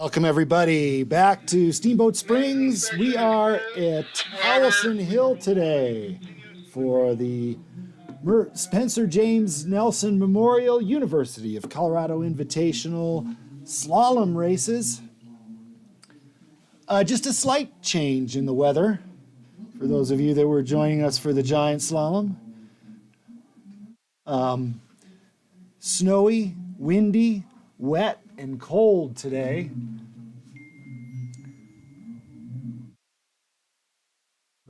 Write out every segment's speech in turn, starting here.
Welcome everybody back to Steamboat Springs. We are at Howelsen Hill today for the Spencer James Nelson Memorial University of Colorado Invitational Slalom races. Just a slight change in the weather for those of you that were joining us for the giant slalom. Snowy, windy, wet, and cold today.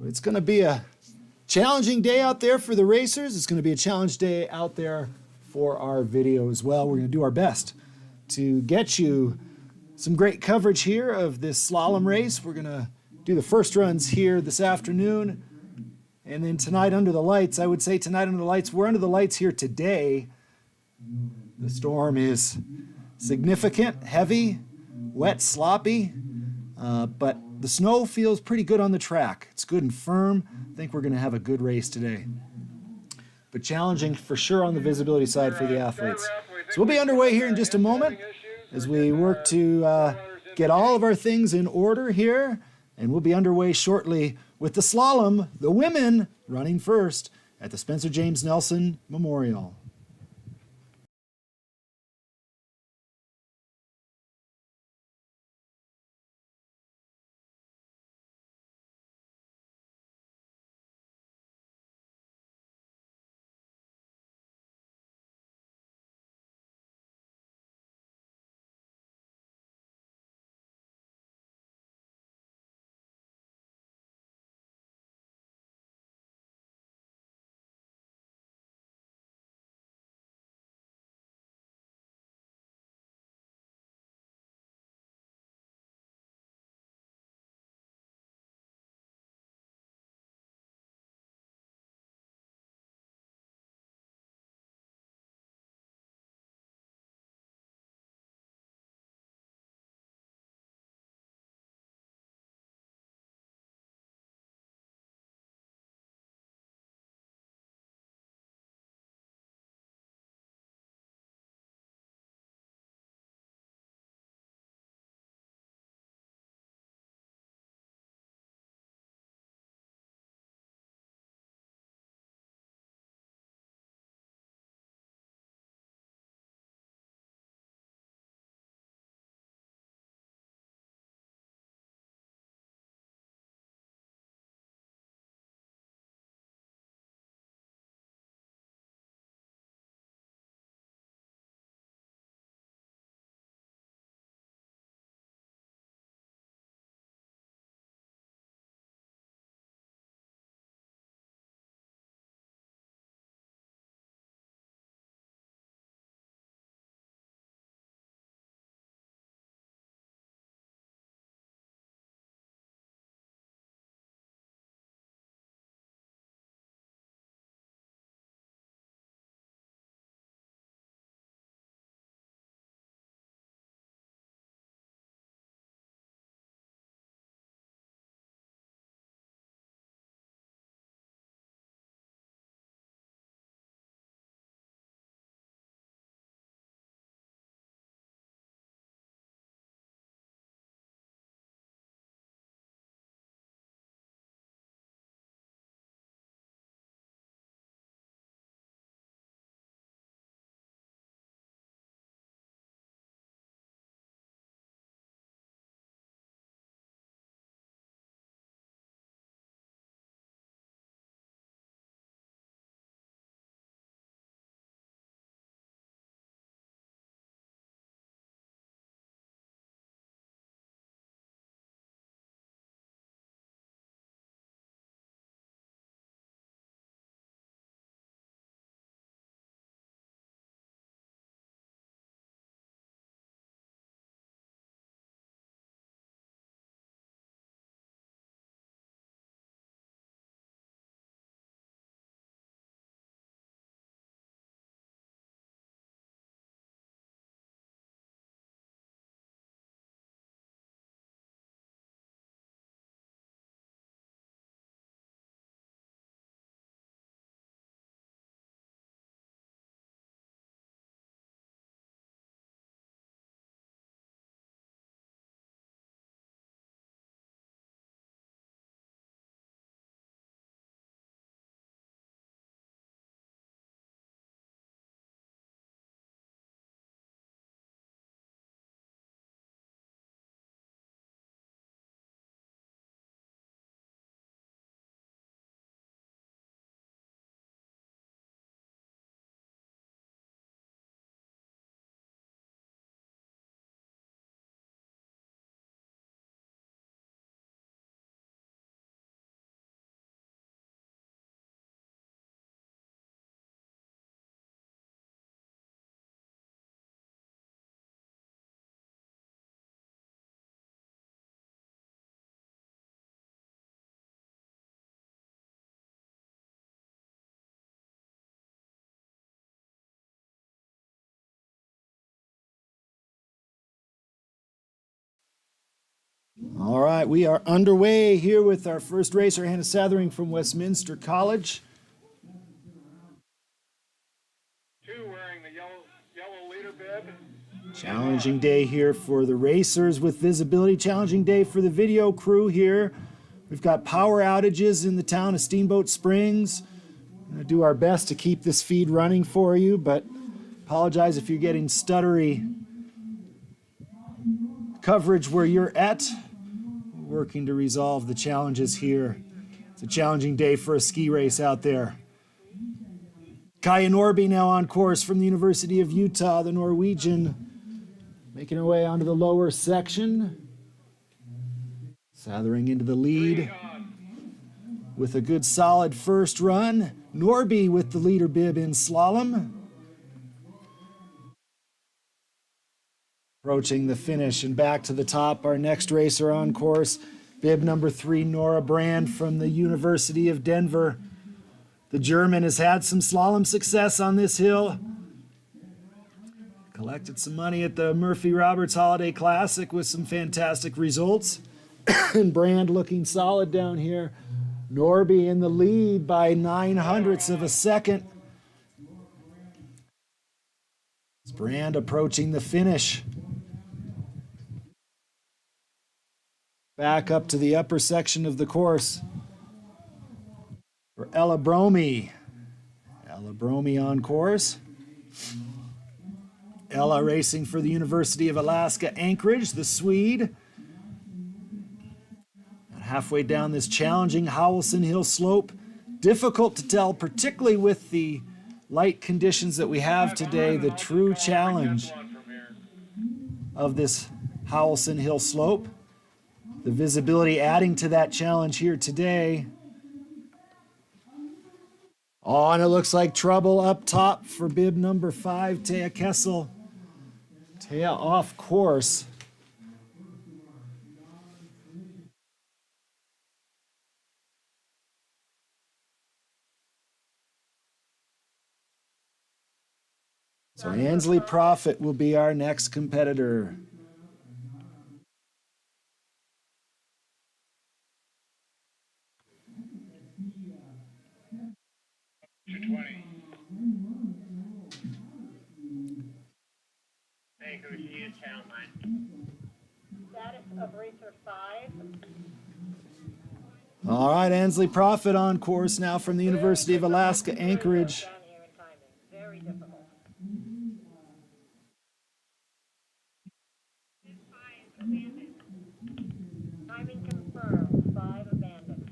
It's going to be a challenging day out there for the racers. It's going to be a challenge day out there for our video as well. We're going to do our best to get you some great coverage here of this slalom race. We're going to do the first runs here this afternoon. And then tonight under the lights, I would say tonight under the lights, we're under the lights here today. The storm is significant, heavy, wet, sloppy, but the snow feels pretty good on the track. It's good and firm. I think we're going to have a good race today. But challenging for sure on the visibility side for the athletes. So we'll be underway here in just a moment as we work to get all of our things in order here. And we'll be underway shortly with the slalom, the women running first at the Spencer James Nelson Memorial. All right, we are underway here with our first racer, Hannah Sathering from Westminster College. Two wearing the yellow leader bib. Challenging day here for the racers with visibility. Challenging day for the video crew here. We've got power outages in the town of Steamboat Springs. We're going to do our best to keep this feed running for you, but apologize if you're getting stuttery coverage where you're at. We're working to resolve the challenges here. It's a challenging day for a ski race out there. Kaya Norby now on course from the University of Utah, the Norwegian, making her way onto the lower section. Sathering into the lead with a good solid first run. Norby with the leader bib in slalom. Approaching the finish and back to the top, our next racer on course, bib number 3, Nora Brand from the University of Denver. The German has had some slalom success on this hill. Collected some money at the Murphy Roberts Holiday Classic with some fantastic results. And Brand looking solid down here. Norby in the lead by 0.09 of a second. Brand approaching the finish. Back up to the upper section of the course for Ella Bromey. Ella Bromey on course. Ella racing for the University of Alaska Anchorage, the Swede. And halfway down this challenging Howelsen Hill slope. Difficult to tell, particularly with the light conditions that we have today, the true challenge of this Howelsen Hill slope. The visibility adding to that challenge here today. Oh, and it looks like trouble up top for bib number 5, Thea Kessel. Thea off course. So Ansley Profit will be our next competitor. Status of racer 5. All right, Ansley Profit on course now from the University of Alaska Anchorage. Down here in timing. Very difficult. Timing confirmed. 5 abandoned.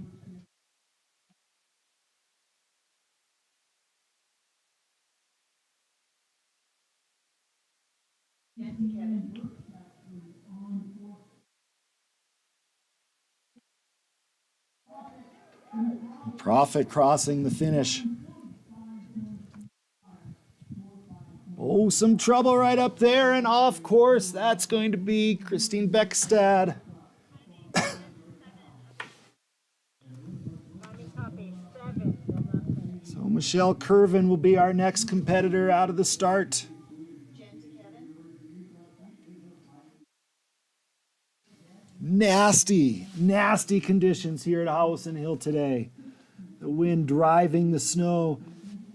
Profit crossing the finish. Oh, some trouble right up there and off course. That's going to be Christine Beckstad. Timing copy. 7. Will not finish. So Michelle Curvin will be our next competitor out of the start. Nasty conditions here at Howelsen Hill today. The wind driving the snow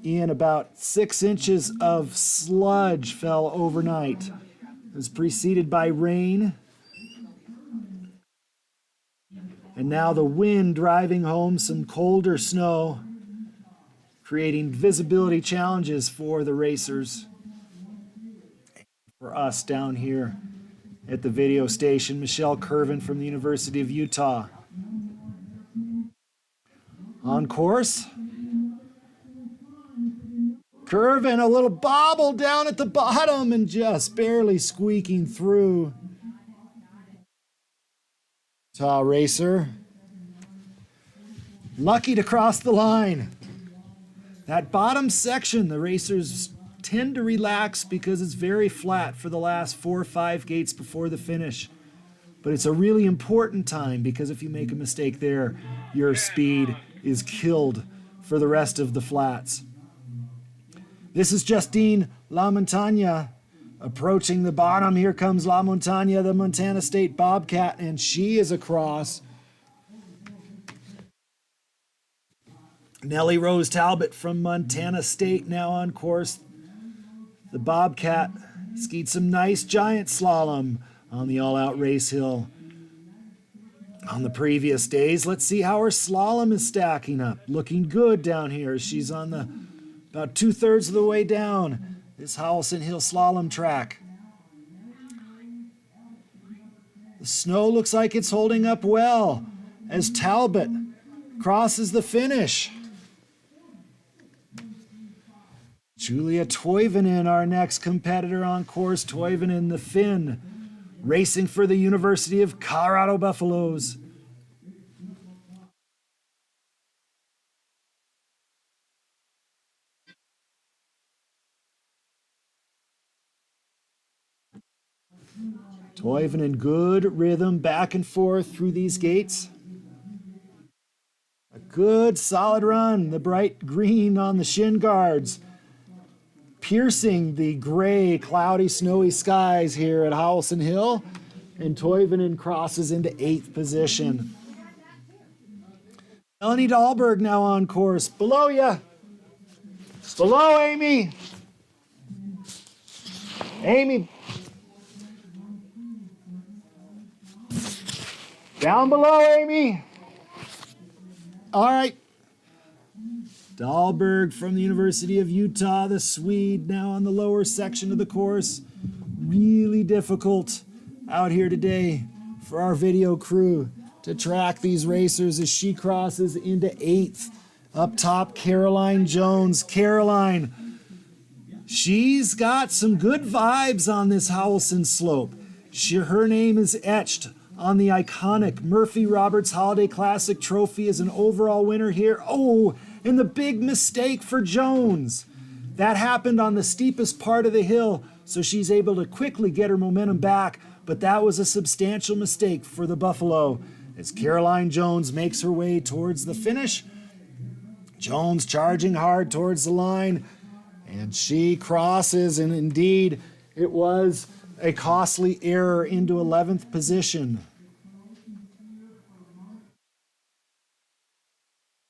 in. About 6 inches of sludge fell overnight. It was preceded by rain. And now the wind driving home some colder snow, creating visibility challenges for the racers. For us down here at the video station, Michelle Curvin from the University of Utah. On course. Curvin, a little bobble down at the bottom and just barely squeaking through. Utah racer. Lucky to cross the line. That bottom section, the racers tend to relax because it's very flat for the last 4 or 5 gates before the finish. But it's a really important time because if you make a mistake there, your speed is killed for the rest of the flats. This is Justine La Montagne Approaching the bottom, here comes La Montaña, the Montana State Bobcat, and she is across. Nellie Rose Talbot from Montana State now on course. The Bobcat skied some nice giant slalom on the all-out race hill on the previous days. Let's see how her slalom is stacking up. Looking good down here. She's on the about 2/3 of the way down this Howelsen Hill slalom track. The snow looks like it's holding up well as Talbot crosses the finish. Julia Toivonen, our next competitor on course. Toivonen, the Finn, racing for the University of Colorado Buffaloes. Toivonen, good rhythm back and forth through these gates. A good solid run. The bright green on the shin guards, piercing the gray, cloudy, snowy skies here at Howelsen Hill. And Toivonen crosses into 8th position. Melanie Dahlberg now on course. Below ya. Below, Amy. Amy. Down below, Amy. All right. Dahlberg from the University of Utah, the Swede, now on the lower section of the course. Really difficult out here today for our video crew to track these racers as she crosses into 8th. Up top, Caroline Jones. Caroline, she's got some good vibes on this Howelsen slope. Her name is etched on the iconic Murphy Roberts Holiday Classic trophy as an overall winner here. Oh, and the big mistake for Jones. That happened on the steepest part of the hill, so she's able to quickly get her momentum back, but that was a substantial mistake for the Buffalo as Caroline Jones makes her way towards the finish. Jones charging hard towards the line, and she crosses, and indeed it was a costly error into 11th position.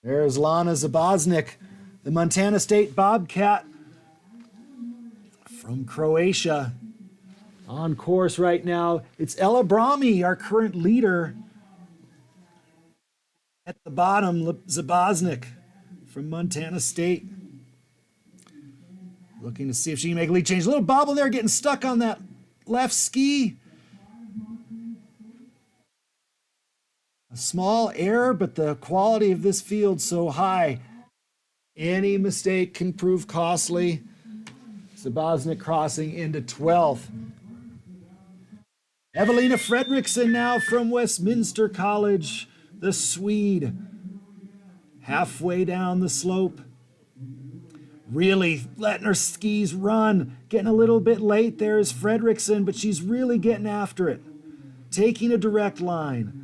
There's Lana Zaboznik, the Montana State Bobcat from Croatia. On course right now, it's Ella Brahmi, our current leader. At the bottom, Zaboznik from Montana State. Looking to see if she can make a lead change. A little bobble there, getting stuck on that left ski. A small error, but the quality of this field so high. Any mistake can prove costly. Zaboznik crossing into 12th. Evelina Fredriksson now from Westminster College, the Swede. Halfway down the slope. Really letting her skis run. Getting a little bit late there is Fredriksson, but she's really getting after it. Taking a direct line.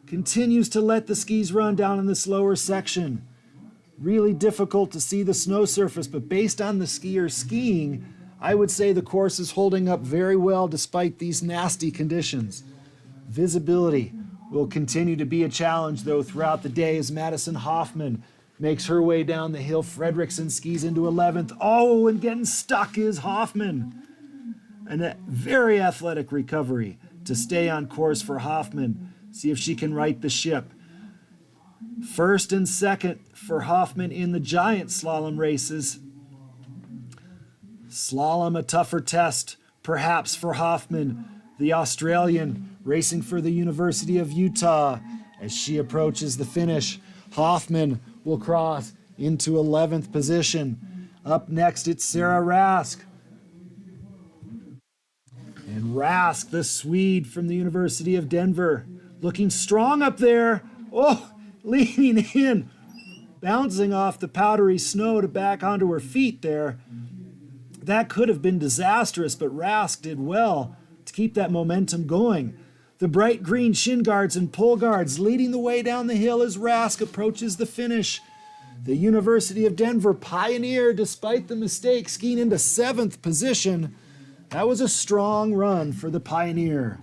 Continues to let the skis run down in this lower section. Really difficult to see the snow surface, but based on the skier skiing, I would say the course is holding up very well despite these nasty conditions. Visibility will continue to be a challenge, though, throughout the day as Madison Hoffman makes her way down the hill. Fredriksson skis into 11th. Oh, and getting stuck is Hoffman. And a very athletic recovery to stay on course for Hoffman. See if she can right the ship. First and second for Hoffman in the giant slalom races. Slalom, a tougher test, perhaps for Hoffman, the Australian, racing for the University of Utah. As she approaches the finish, Hoffman will cross into 11th position. Up next, it's Sarah Rask. And Rask, the Swede from the University of Denver, looking strong up there. Oh, leaning in, bouncing off the powdery snow to back onto her feet there. That could have been disastrous, but Rask did well to keep that momentum going. The bright green shin guards and pull guards leading the way down the hill as Rask approaches the finish. The University of Denver Pioneer, despite the mistake, skiing into 7th position. That was a strong run for the Pioneer.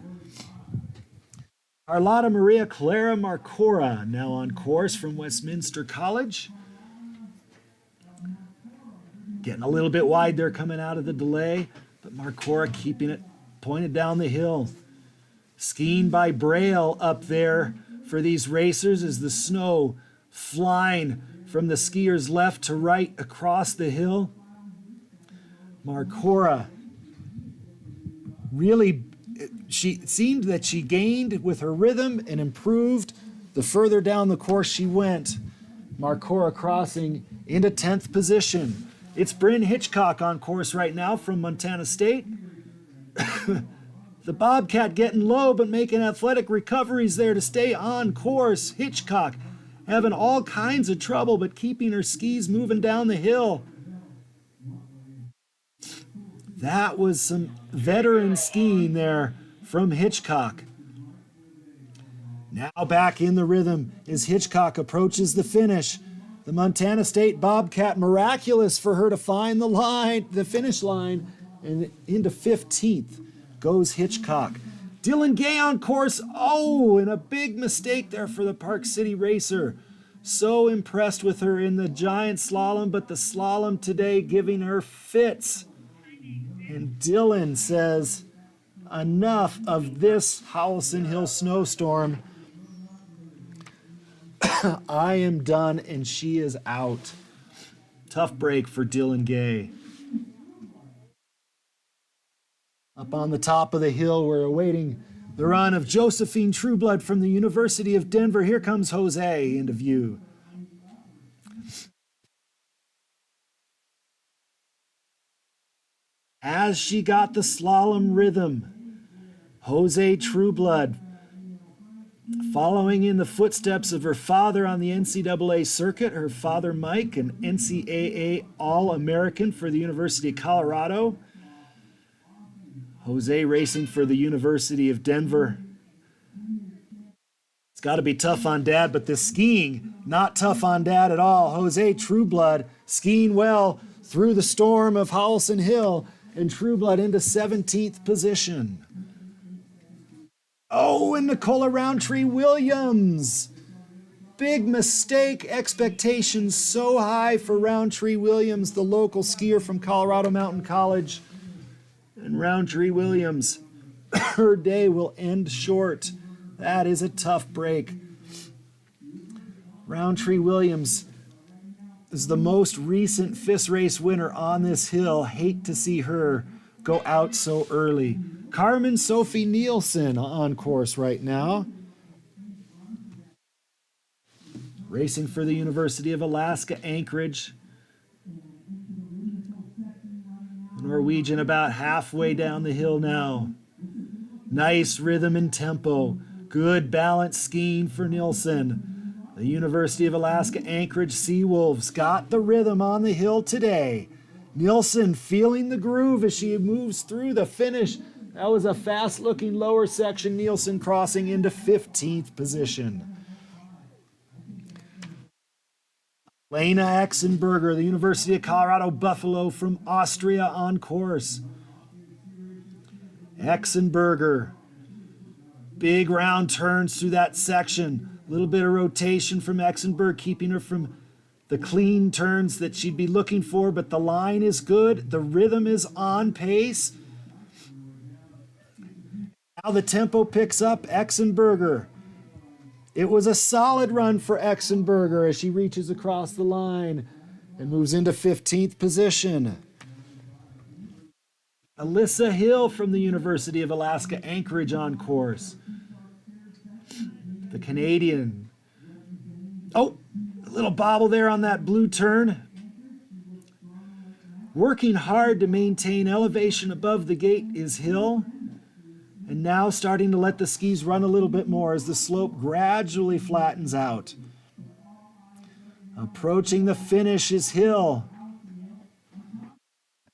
Carlotta Maria Clara Marcora, now on course from Westminster College. Getting a little bit wide there coming out of the delay, but Marcora keeping it pointed down the hill. Skiing by Braille up there for these racers as the snow flying from the skier's left to right across the hill. Marcora really, she seemed that she gained with her rhythm and improved the further down the course she went. Marcora crossing into 10th position. It's Bryn Hitchcock on course right now from Montana State. The Bobcat getting low but making athletic recoveries there to stay on course. Hitchcock having all kinds of trouble but keeping her skis moving down the hill. That was some veteran skiing there from Hitchcock. Now back in the rhythm as Hitchcock approaches the finish. The Montana State Bobcat, miraculous for her to find the finish line, and into 15th goes Hitchcock. Dylan Gay on course. Oh, and a big mistake there for the Park City racer. So impressed with her in the giant slalom, but the slalom today giving her fits. And Dylan says, enough of this Howelsen Hill snowstorm. I am done, and she is out. Tough break for Dylan Gay. Up on the top of the hill, we're awaiting the run of Josephine Trueblood from the University of Denver. Here comes Jose into view. As she got the slalom rhythm, Jose Trueblood, following in the footsteps of her father on the NCAA circuit, her father Mike, an NCAA All-American for the University of Colorado. Jose racing for the University of Denver. It's got to be tough on Dad, but the skiing, not tough on Dad at all. Jose Trueblood skiing well through the storm of Howelsen Hill, and Trueblood into 17th position. Oh, and Nicola Roundtree Williams. Big mistake. Expectations so high for Roundtree Williams, the local skier from Colorado Mountain College. And Roundtree Williams, her day will end short. That is a tough break. Roundtree Williams is the most recent FIS race winner on this hill. Hate to see her go out so early. Carmen Sophie Nielsen on course right now. Racing for the University of Alaska, Anchorage. Norwegian about halfway down the hill now. Nice rhythm and tempo. Good balance skiing for Nielsen. The University of Alaska Anchorage Seawolves got the rhythm on the hill today. Nielsen feeling the groove as she moves through the finish. That was a fast-looking lower section. Nielsen crossing into 15th position. Lena Exenberger, the University of Colorado Buffalo from Austria on course. Exenberger, big round turns through that section. A little bit of rotation from Exenberg, keeping her from the clean turns that she'd be looking for, but the line is good. The rhythm is on pace. Now the tempo picks up. Exenberger. It was a solid run for Exenberger as she reaches across the line and moves into 15th position. Alyssa Hill from the University of Alaska Anchorage on course. The Canadian. Oh, a little bobble there on that blue turn. Working hard to maintain elevation above the gate is Hill. And now starting to let the skis run a little bit more as the slope gradually flattens out. Approaching the finish is Hill.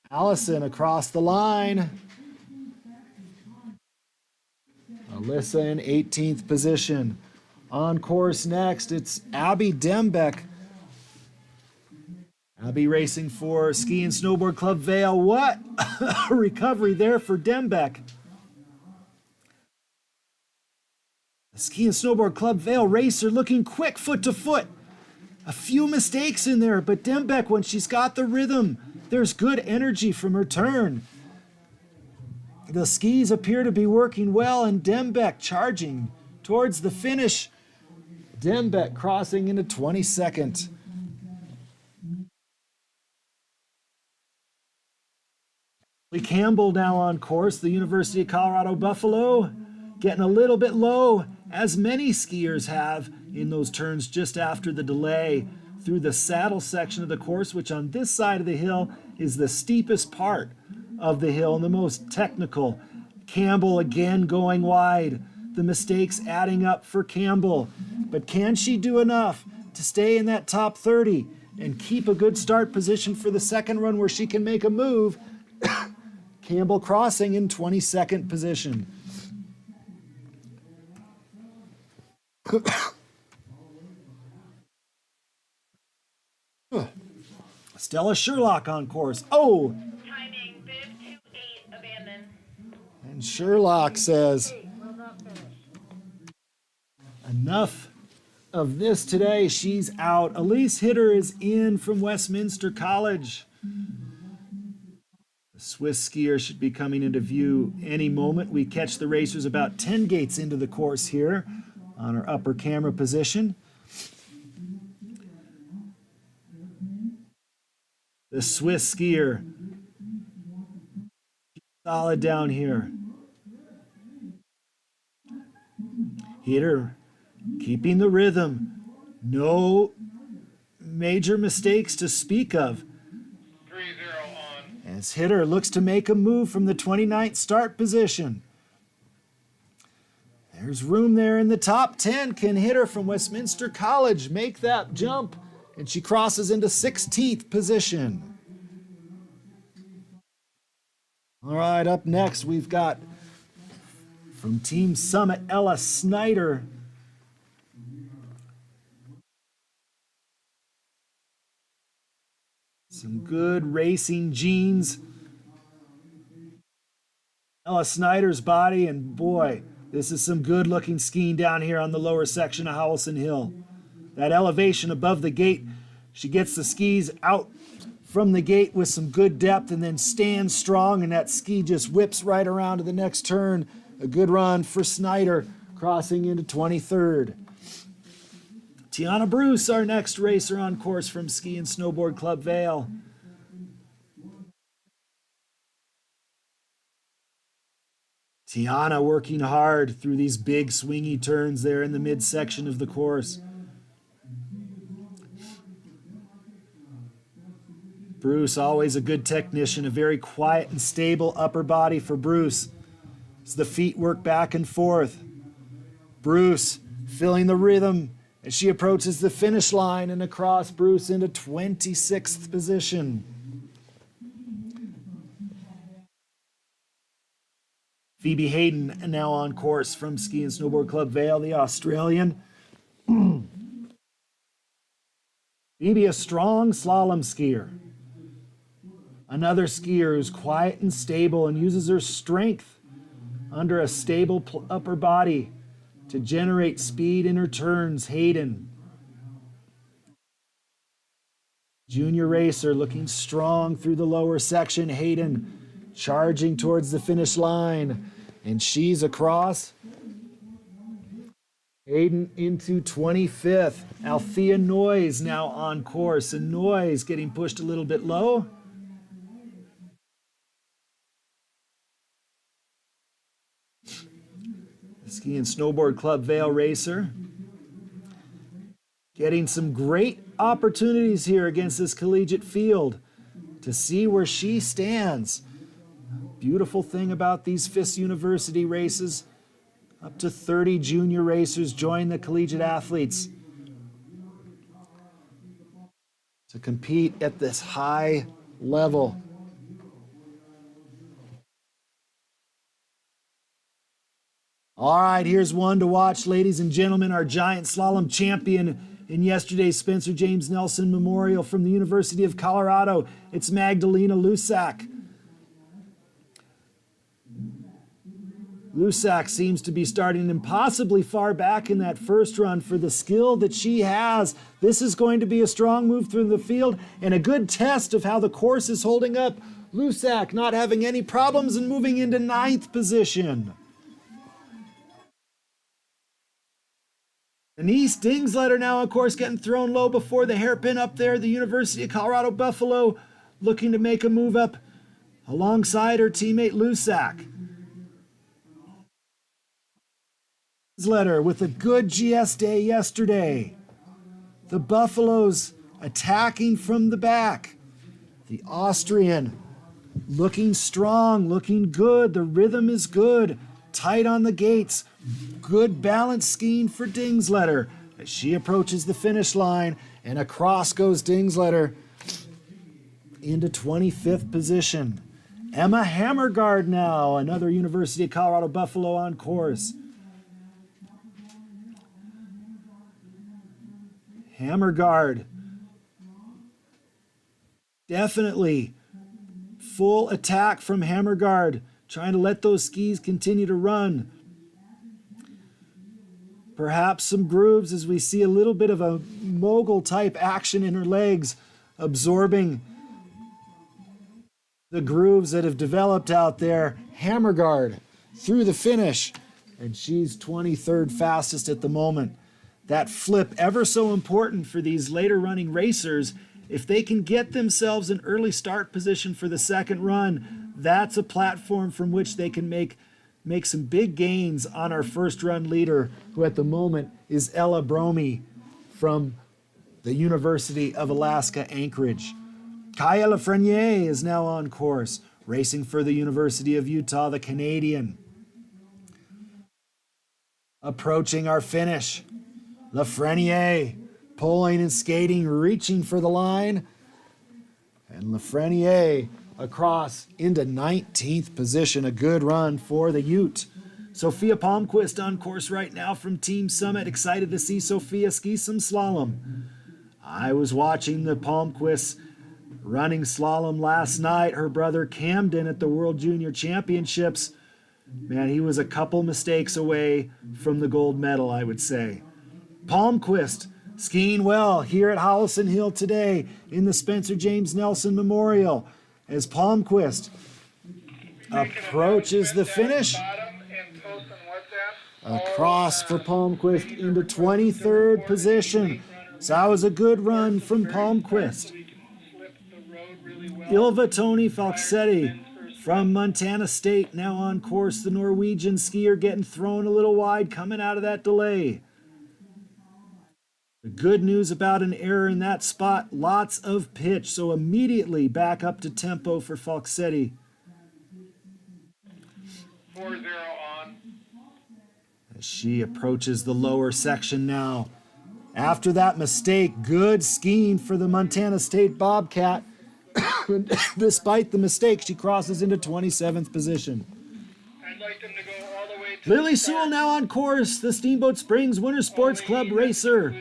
Allison across the line. Alyssa in 18th position. On course next, it's Abby Dembeck I'll be racing for Ski and Snowboard Club Vail. What a recovery there for Dembeck. The Ski and Snowboard Club Vail racer looking quick foot to foot. A few mistakes in there, but Dembeck, when she's got the rhythm, there's good energy from her turn. The skis appear to be working well, and Dembeck charging towards the finish. Dembeck crossing into 22nd. Lee Campbell now on course, the University of Colorado Buffalo, getting a little bit low, as many skiers have in those turns just after the delay through the saddle section of the course, which on this side of the hill is the steepest part of the hill and the most technical. Campbell again going wide. The mistakes adding up for Campbell. But can she do enough to stay in that top 30 and keep a good start position for the second run where she can make a move? Campbell crossing in 22nd position. Stella Sherlock on course. Oh! Timing, bib 2-8, abandon. And Sherlock says, Will not finish. enough of this today. She's out. Elise Hitter is in from Westminster College. The Swiss skier should be coming into view any moment. We catch the racers about 10 gates into the course here on our upper camera position. The Swiss skier, solid down here. Hitter keeping the rhythm. No major mistakes to speak of. 3-0 on. As Hitter looks to make a move from the 29th start position. There's room there in the top 10. Can Hitter from Westminster College make that jump? And she crosses into 16th position. All right, up next we've got from Team Summit, Ella Snyder. Some good racing genes. Ella Snyder's body, and boy, this is some good looking skiing down here on the lower section of Howelsen Hill. That elevation above the gate, she gets the skis out from the gate with some good depth and then stands strong, and that ski just whips right around to the next turn. A good run for Snyder, crossing into 23rd. Tiana Bruce, our next racer on course from Ski and Snowboard Club Vail. Tiana working hard through these big swingy turns there in the midsection of the course. Bruce, always a good technician, a very quiet and stable upper body for Bruce as the feet work back and forth. Bruce feeling the rhythm as she approaches the finish line, and across Bruce into 26th position. Phoebe Hayden now on course from Ski and Snowboard Club Vail, the Australian. Phoebe, a strong slalom skier. Another skier who's quiet and stable and uses her strength under a stable upper body to generate speed in her turns. Hayden. Junior racer looking strong through the lower section. Hayden charging towards the finish line, and she's across. Hayden into 25th. Althea Noyes now on course, and Noyes getting pushed a little bit low. Ski and Snowboard Club Vail racer. Getting some great opportunities here against this collegiate field to see where she stands. Beautiful thing about these FIS University races, up to 30 junior racers join the collegiate athletes to compete at this high level. All right, here's one to watch, ladies and gentlemen. Our giant slalom champion In yesterday's Spencer James Nelson Memorial from the University of Colorado, it's Magdalena Lusak. Lusak seems to be starting impossibly far back in that first run for the skill that she has. This is going to be a strong move through the field and a good test of how the course is holding up. Lusak not having any problems and moving into 9th position. Denise Dingsletter now, of course, getting thrown low before the hairpin up there. The University of Colorado Buffalo looking to make a move up alongside her teammate Lusak. Dingsletter with a good GS day yesterday. The Buffaloes attacking from the back. The Austrian looking strong, looking good. The rhythm is good. Tight on the gates. Good balance skiing for Dingsletter as she approaches the finish line, and across goes Dingsletter into 25th position. Emma Hammergard now, another University of Colorado Buffalo on course. Hammergard, definitely full attack from Hammergard, trying to let those skis continue to run. Perhaps some grooves as we see a little bit of a mogul type action in her legs, absorbing the grooves that have developed out there. Hammergard through the finish, and she's 23rd fastest at the moment. That flip ever so important for these later running racers. If they can get themselves an early start position for the second run, that's a platform from which they can make some big gains on our first run leader, who at the moment is Ella Bromey from the University of Alaska Anchorage. Kaya Lafreniere is now on course, racing for the University of Utah, the Canadian. Approaching our finish. Lafreniere pulling and skating, reaching for the line. And Lafreniere across into 19th position. A good run for the Ute. Sophia Palmquist on course right now from Team Summit. Excited to see Sophia ski some slalom. I was watching the Palmquists running slalom last night. Her brother Camden at the World Junior Championships. Man, he was a couple mistakes away from the gold medal, I would say. Palmquist skiing well here at Howelsen Hill today in the Spencer James Nelson Memorial as Palmquist approaches the finish. Across for Palmquist into 23rd position. So that was a good run from Palmquist. Ilva Tony Falksetti from Montana State now on course. The Norwegian skier getting thrown a little wide coming out of that delay. The good news about an error in that spot, lots of pitch, so immediately back up to tempo for Falksetti. 4-0 on. As she approaches the lower section now. After that mistake, good skiing for the Montana State Bobcat. Despite the mistake, she crosses into 27th position. I'd like them to go all the way to Lily Sewell now on course, the Steamboat Springs Winter Sports Club racer.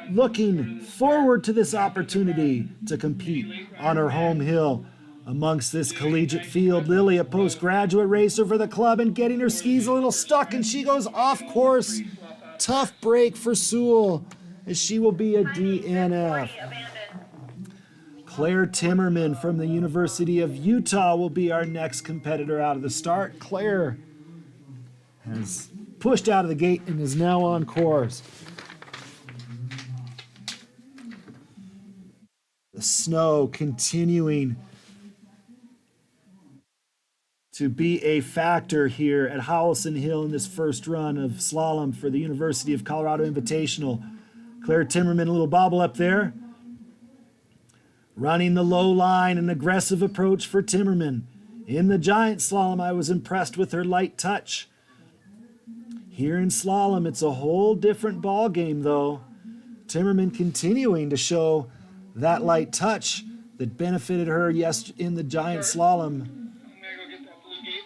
Looking forward to this opportunity to compete on her home hill amongst this collegiate field. Lily, a postgraduate racer for the club, and getting her skis a little stuck, and she goes off course. Tough break for Sewell, as she will be a DNF. Claire Timmerman from the University of Utah will be our next competitor out of the start. Claire has pushed out of the gate and is now on course. The snow continuing to be a factor here at Howelsen Hill in this first run of slalom for the University of Colorado Invitational. Claire Timmerman, a little bobble up there. Running the low line, an aggressive approach for Timmerman. In the giant slalom, I was impressed with her light touch. Here in slalom, it's a whole different ball game, though. Timmerman continuing to show that light touch that benefited her in the giant slalom. I'm gonna go get that blue gate.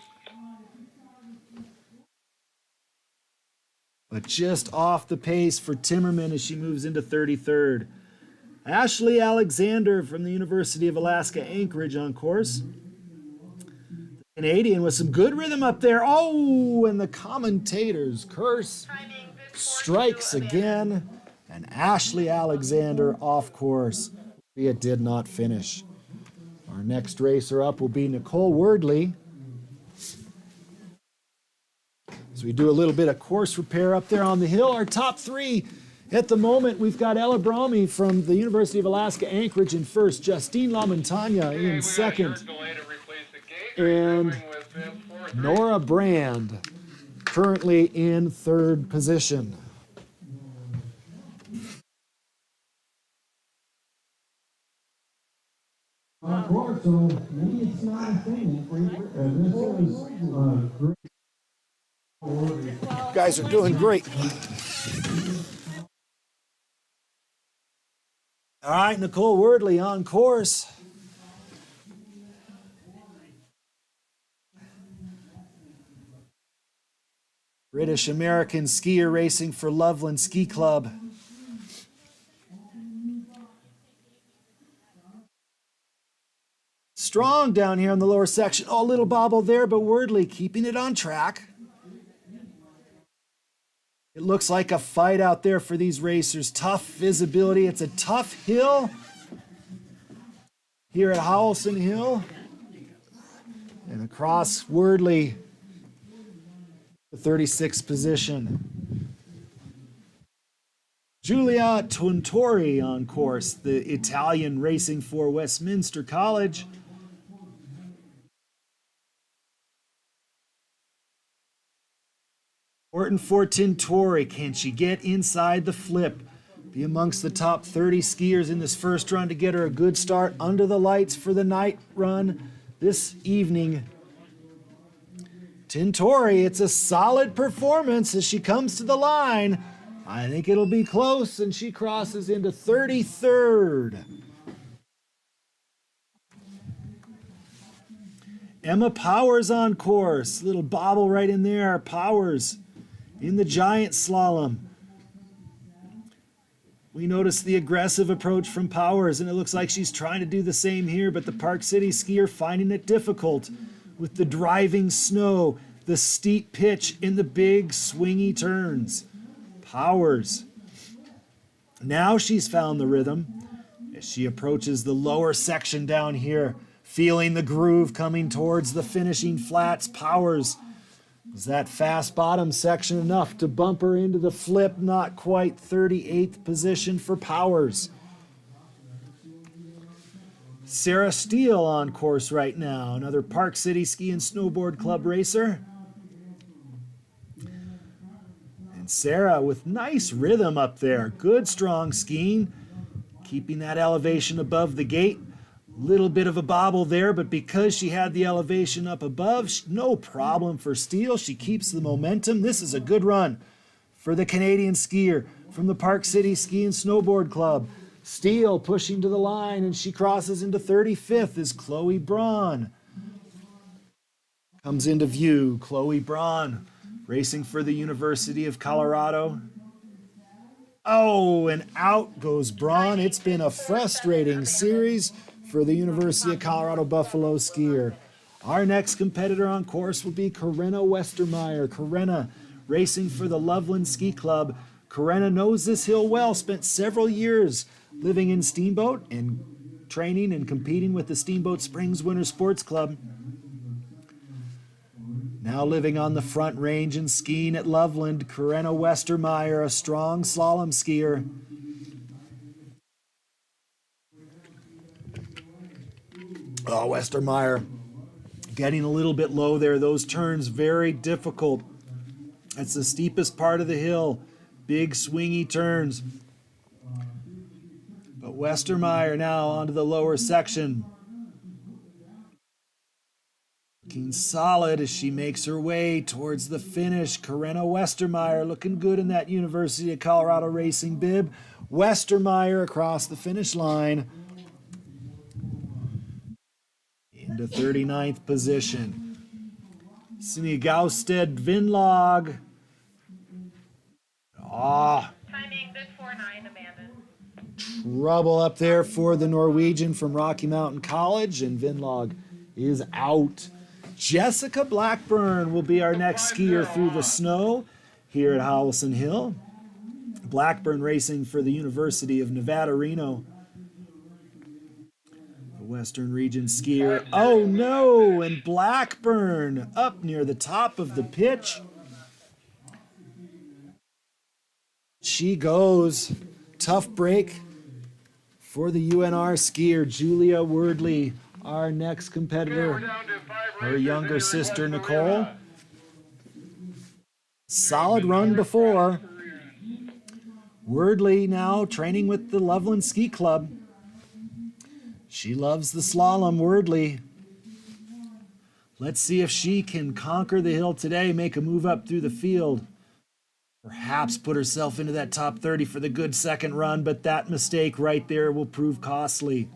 but just off the pace for Timmerman as she moves into 33rd. Ashley Alexander from the University of Alaska Anchorage on course. Canadian with some good rhythm up there. Oh, and the commentators curse. Timing bib 42 Strikes abandoned. again. And Ashley Alexander off course. It did not finish. Our next racer up will be Nicole Wordley. So we do a little bit of course repair up there on the hill. Our top three at the moment, we've got Ella Bromley from the University of Alaska Anchorage in first, Justine LaMontagne in second, and Nora Brand currently in third position. Of course, so maybe it's not a thing. This is great. You guys are doing great. All right, Nicole Wordley on course. British American skier racing for Loveland Ski Club. Strong down here in the lower section. Oh, a little bobble there, but Wordley keeping it on track. It looks like a fight out there for these racers. Tough visibility. It's a tough hill here at Howelsen Hill. And across Wordley, the 36th position. Giulia Tontori on course, the Italian racing for Westminster College. Important for Tintori. Can she get inside the flip? Be amongst the top 30 skiers in this first run to get her a good start under the lights for the night run this evening. Tintori, it's a solid performance as she comes to the line. I think it'll be close, and she crosses into 33rd. Emma Powers on course. Little bobble right in there. Powers in the giant slalom. We notice the aggressive approach from Powers, and it looks like she's trying to do the same here, but the Park City skier finding it difficult with the driving snow, the steep pitch in the big swingy turns. Powers. Now she's found the rhythm as she approaches the lower section down here, feeling the groove coming towards the finishing flats. Powers. Is that fast bottom section enough to bump her into the flip? Not quite. 38th position for Powers. Sarah Steele on course right now, another Park City Ski and Snowboard Club racer. And Sarah with nice rhythm up there. Good strong skiing, keeping that elevation above the gate. Little bit of a bobble there, but because she had the elevation up above, no problem for Steele. She keeps the momentum. This is a good run for the Canadian skier from the Park City Ski and Snowboard Club. Steele pushing to the line, and she crosses into 35th as Chloe Braun comes into view. Chloe Braun racing for the University of Colorado. Oh, and out goes Braun. It's been a frustrating series for the University of Colorado Buffalo skier. Our next competitor on course will be Corinna Westermeyer. Corinna racing for the Loveland Ski Club. Corinna knows this hill well, spent several years living in Steamboat and training and competing with the Steamboat Springs Winter Sports Club. Now living on the Front Range and skiing at Loveland, Corinna Westermeyer, a strong slalom skier. Oh, Westermeyer getting a little bit low there. Those turns very difficult. That's the steepest part of the hill. Big swingy turns. But Westermeyer now onto the lower section. Looking solid as she makes her way towards the finish. Corinna Westermeyer looking good in that University of Colorado racing bib. Westermeyer across the finish line. Into 39th position. Sine Gausted Vinlog Ah, Timing bid 4-9 abandoned. trouble up there for the Norwegian from Rocky Mountain College, and Vinlog is out. Jessica Blackburn will be our next skier through the snow here at Howelsen Hill. Blackburn racing for the University of Nevada, Reno. The Western Region skier. Oh no! And Blackburn up near the top of the pitch. She goes. Tough break for the UNR skier, Julia Wordley, our next competitor. Her younger sister, Nicole. Solid run before. Wordley now training with the Loveland Ski Club. She loves the slalom, Wordley. Let's see if she can conquer the hill today, make a move up through the field. Perhaps put herself into that top 30 for the good second run, but that mistake right there will prove costly.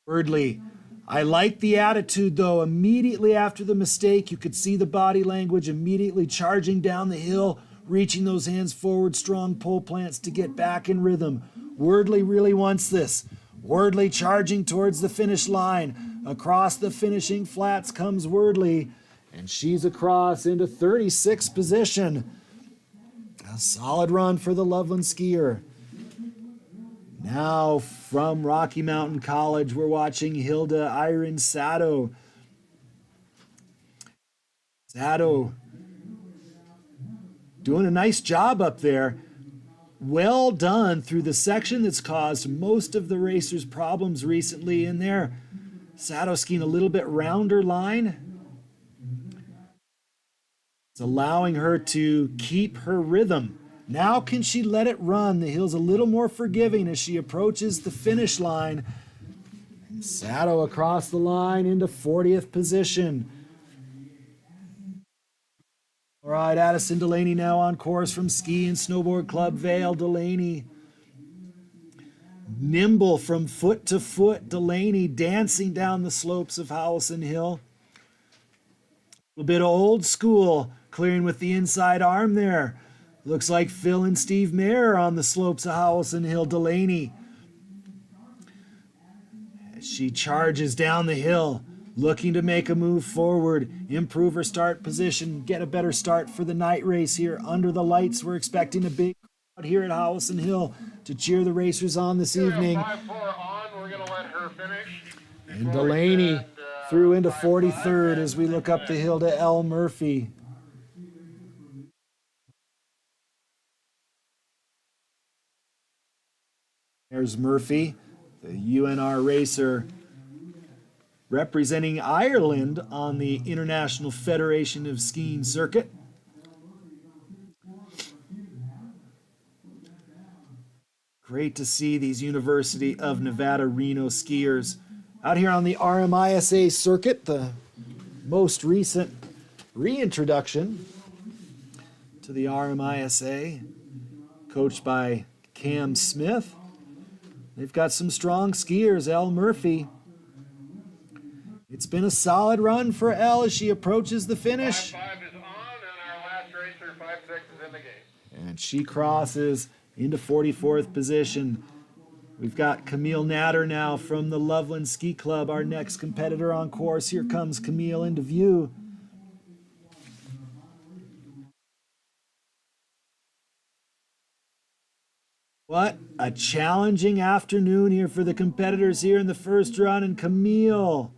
Wordley, I like the attitude though. Immediately after the mistake, you could see the body language immediately charging down the hill, reaching those hands forward, strong pole plants to get back in rhythm. Wordley really wants this. Wordley charging towards the finish line. Across the finishing flats comes Wordley, and she's across into 36th position. A solid run for the Loveland skier. Now from Rocky Mountain College, we're watching Hilda Iron Sato. Sato doing a nice job up there. Well done through the section that's caused most of the racers' problems recently in there. Sato skiing a little bit rounder line. It's allowing her to keep her rhythm. Now can she let it run? The hill's a little more forgiving as she approaches the finish line. Sato across the line into 40th position. All right, Addison Delaney now on course from Ski and Snowboard Club Vale. Delaney, nimble from foot to foot. Delaney dancing down the slopes of Howelsen Hill. A little bit old school, clearing with the inside arm there. Looks like Phil and Steve Mayer on the slopes of Howelsen Hill. Delaney, as she charges down the hill, looking to make a move forward, improve her start position, get a better start for the night race here under the lights. We're expecting a big crowd here at Howelsen Hill to cheer the racers on this evening. 5-4 on, we're going to let her finish. And Delaney through into 43rd as we look up the hill to Elle Murphy. There's Murphy, the UNR racer representing Ireland on the International Federation of Skiing circuit. Great to see these University of Nevada, Reno skiers out here on the RMISA circuit, the most recent reintroduction to the RMISA, coached by Cam Smith. They've got some strong skiers. Elle Murphy. It's been a solid run for Elle as she approaches the finish. 5-5 is on, and our last racer, 5-6, is in the gate. And she crosses into 44th position. We've got Camille Natter now from the Loveland Ski Club, our next competitor on course. Here comes Camille into view. What a challenging afternoon here for the competitors here in the first run. And Camille,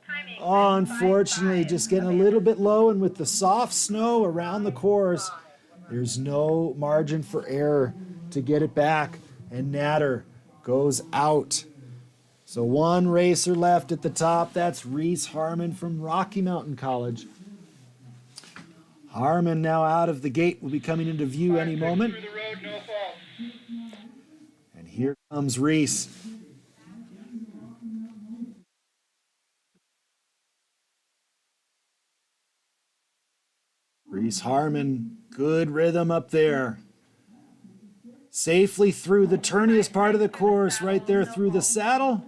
Timing oh, bid unfortunately, 5-5 just getting a little bit low. And with the soft snow around the course, there's no margin for error to get it back. And Natter goes out. So one racer left at the top. That's Reese Harmon from Rocky Mountain College. Harmon now out of the gate, will be coming into view any 5-6 moment. through the road, no fault. And here comes Reese. Reese Harmon, good rhythm up there. Safely through the turniest part of the course, right there through the saddle.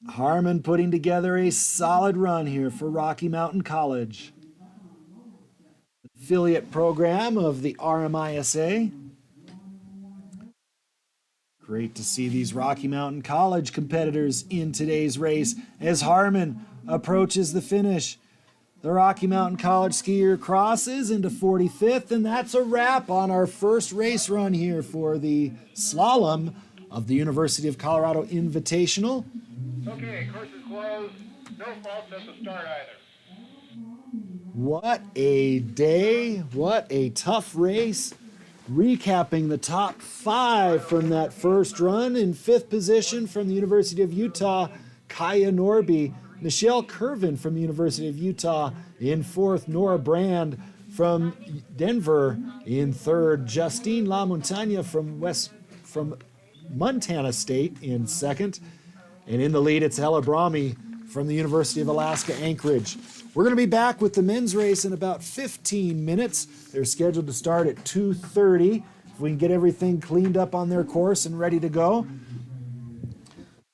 Harmon putting together a solid run here for Rocky Mountain College. affiliate program of the RMISA. Great to see these Rocky Mountain College competitors in today's race as Harmon approaches the finish. The Rocky Mountain College skier crosses into 45th, and that's a wrap on our first race run here for the slalom of the University of Colorado Invitational. Okay, course is closed. No faults at the start either. What a day, what a tough race. Recapping the top 5 from that first run. In 5th position from the University of Utah, Kaya Norby. Michelle Curvin from the University of Utah in 4th. Nora Brand from Denver in 3rd. Justine La Montagne from Montana State in 2nd. And in the lead, it's Ella Brahmi from the University of Alaska Anchorage. We're going to be back with the men's race in about 15 minutes. They're scheduled to start at 2:30. If we can get everything cleaned up on their course and ready to go.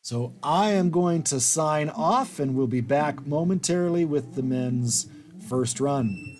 So I am going to sign off, and we'll be back momentarily with the men's first run.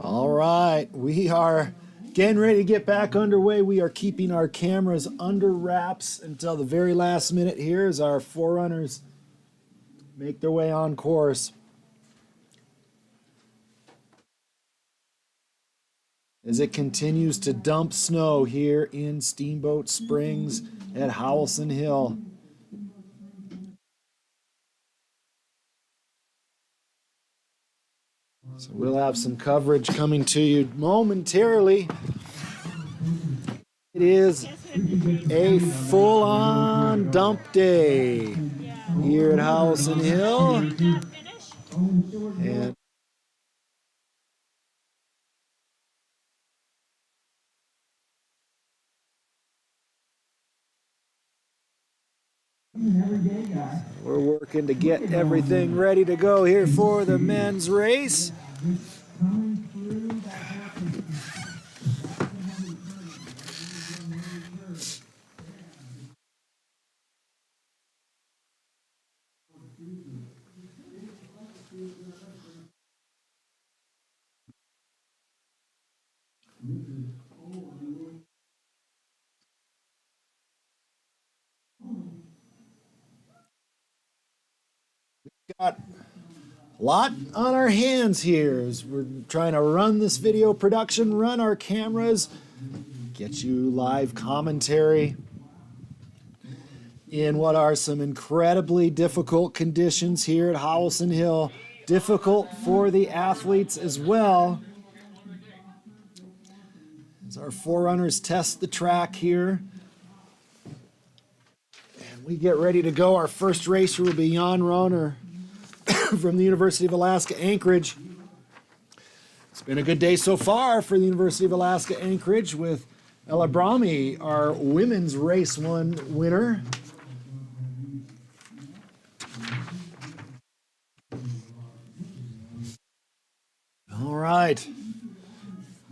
All right, we are getting ready to get back underway. We are keeping our cameras under wraps until the very last minute here as our forerunners make their way on course. As it continues to dump snow here in Steamboat Springs at Howelsen Hill. So we'll have some coverage coming to you momentarily. It is a full-on dump day here at Howelsen Hill. And we're working to get everything ready to go here for the men's race. Got a lot on our hands here as we're trying to run this video production, run our cameras, get you live commentary in what are some incredibly difficult conditions here at Howelsen Hill. Difficult for the athletes as well. As our forerunners test the track here. And we get ready to go. Our first racer will be Jan Ronner from the University of Alaska Anchorage. It's been a good day so far for the University of Alaska Anchorage with Ella Brahmi, our women's race one winner. All right,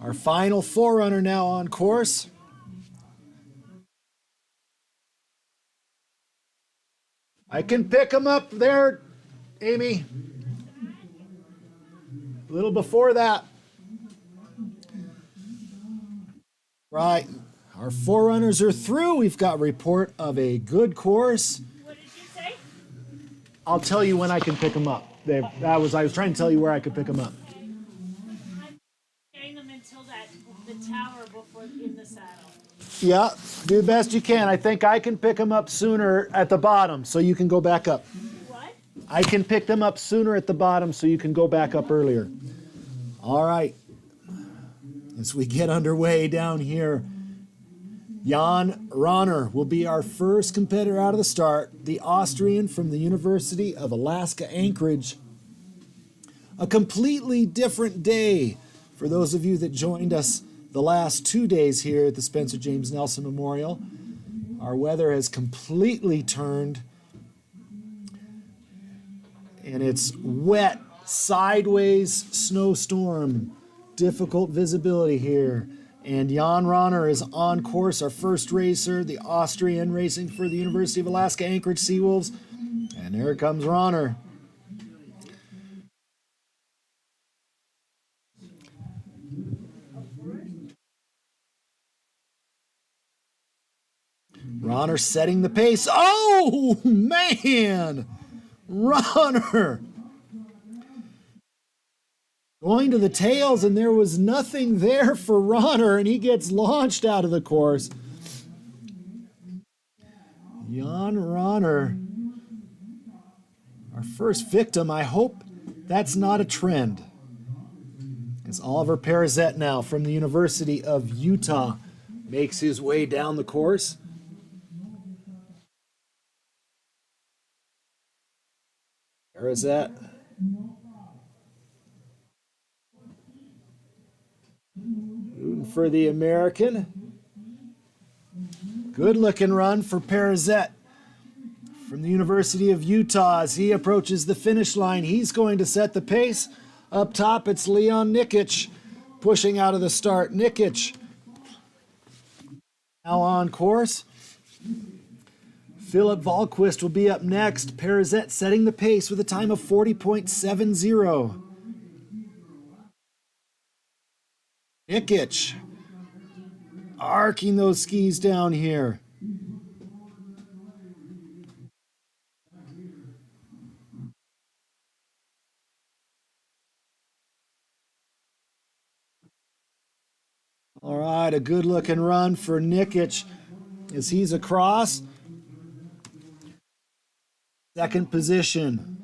our final forerunner now on course. I can pick him up there, Amy. A little before that. Right, our forerunners are through. We've got report of a good course. What did you say? I'll tell you when I can pick them up. I was trying to tell you where I could pick them up. I'm getting them until the tower before in the saddle. Yeah, do the best you can. I think I can pick them up sooner at the bottom so you can go back up. What? I can pick them up sooner at the bottom so you can go back up earlier. All right. As we get underway down here, Jan Ronner will be our first competitor out of the start, the Austrian from the University of Alaska Anchorage. A completely different day for those of you that joined us the last 2 days here at the Spencer James Nelson Memorial. Our weather has completely turned, and it's wet, sideways snowstorm, difficult visibility here. And Jan Ronner is on course, our first racer, the Austrian racing for the University of Alaska Anchorage Seawolves. And there comes Ronner. Ronner setting the pace. Oh, man! Ronner going to the tails, and there was nothing there for Ronner, and he gets launched out of the course. Jan Ronner, our first victim. I hope that's not a trend. As Oliver Perizet now from the University of Utah makes his way down the course. Perizet. Rooting for the American. Good looking run for Perizet from the University of Utah as he approaches the finish line. He's going to set the pace. Up top, it's Leon Nikic pushing out of the start. Nikic now on course. Philip Valquist will be up next. Perizet setting the pace with a time of 40.70. Nikic arcing those skis down here. All right, a good looking run for Nikic as he's across. Second position.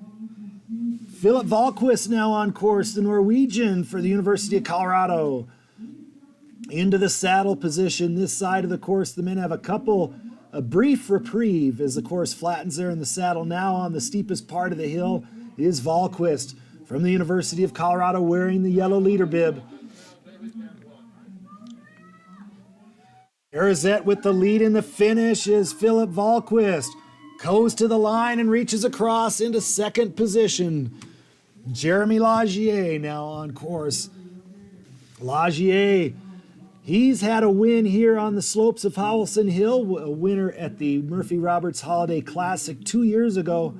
Philip Wahlquist now on course, the Norwegian for the University of Colorado. Into the saddle position this side of the course. The men have a brief reprieve as the course flattens there in the saddle. Now on the steepest part of the hill is Wahlquist from the University of Colorado wearing the yellow leader bib. Perzet with the lead in the finish is Philip Wahlquist. Goes to the line and reaches across into second position. Jeremy Lagier now on course. Lagier, he's had a win here on the slopes of Howelsen Hill, a winner at the Murphy Roberts Holiday Classic 2 years ago.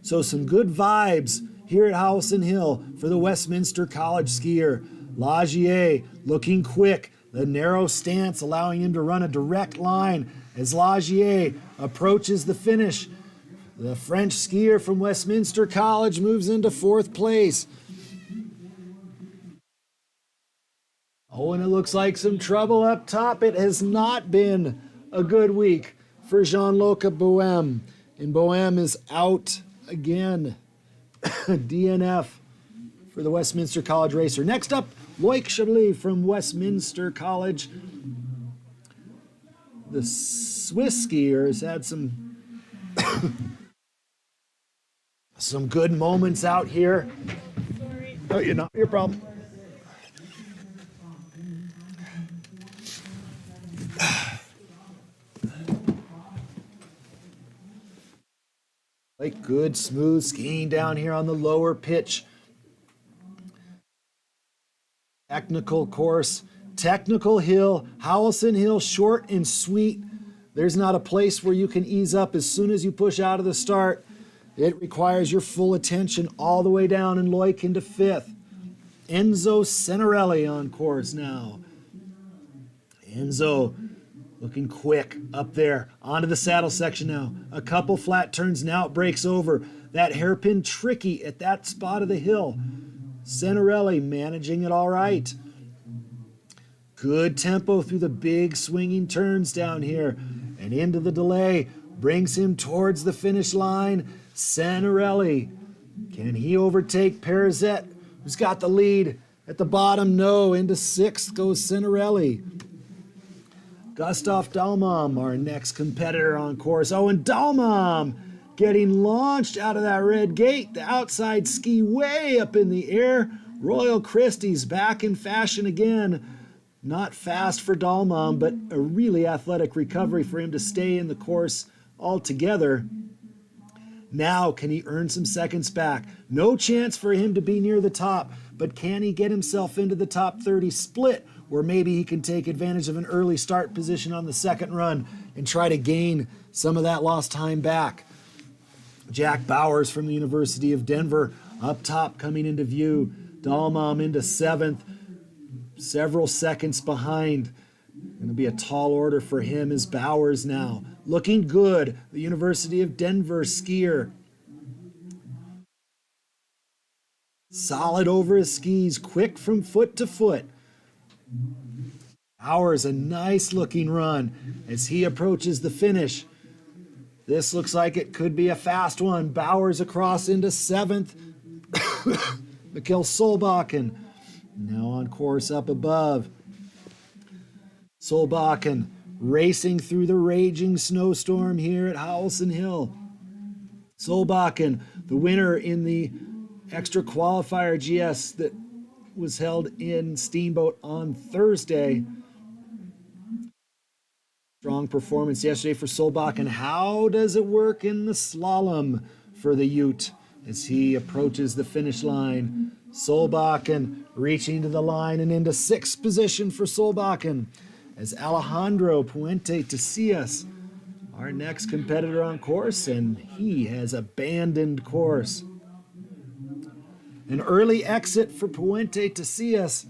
So some good vibes here at Howelsen Hill for the Westminster College skier. Lagier looking quick. The narrow stance allowing him to run a direct line as Lagier approaches the finish. The French skier from Westminster College moves into fourth place. Oh, and it looks like some trouble up top. It has not been a good week for Jean-Luc Bohème. And Bohème is out again. DNF for the Westminster College racer. Next up, Loic Chablis from Westminster College. The Swiss skier has had some some good moments out here. Sorry. Oh, you're not your problem. Like good smooth skiing down here on the lower pitch. Technical course, technical hill, Howelsen Hill, short and sweet. There's not a place where you can ease up as soon as you push out of the start. It requires your full attention all the way down and Loic into fifth. Enzo Senerelli on course now. Enzo looking quick up there onto the saddle section now. A couple flat turns, now it breaks over. That hairpin tricky at that spot of the hill. Senerelli managing it all right. Good tempo through the big swinging turns down here and into the delay. Brings him towards the finish line. Senerelli, can he overtake Perzet, who's got the lead at the bottom? No, into sixth goes Senerelli. Gustav Dalmam, our next competitor on course. Oh, and Dalmam getting launched out of that red gate. The outside ski way up in the air. Royal Christie's back in fashion again. Not fast for Dalmam, but a really athletic recovery for him to stay in the course altogether. Now, can he earn some seconds back? No chance for him to be near the top, but can he get himself into the top 30 split, where maybe he can take advantage of an early start position on the second run and try to gain some of that lost time back? Jack Bowers from the University of Denver up top coming into view. Dalmam into seventh, several seconds behind. Going to be a tall order for him as Bowers now. Looking good, the University of Denver skier. Solid over his skis, quick from foot to foot. Bowers, a nice looking run as he approaches the finish. This looks like it could be a fast one. Bowers across into seventh. Mikkel Solbakken now on course up above. Solbakken racing through the raging snowstorm here at Howelsen Hill. Solbakken, the winner in the extra qualifier GS that was held in Steamboat on Thursday. Strong performance yesterday for Solbakken. How does it work in the slalom for the Ute as he approaches the finish line? Solbakken reaching to the line and into sixth position for Solbakken as Alejandro Puente Tecias, our next competitor on course, and he has abandoned course. An early exit for Puente Tecias.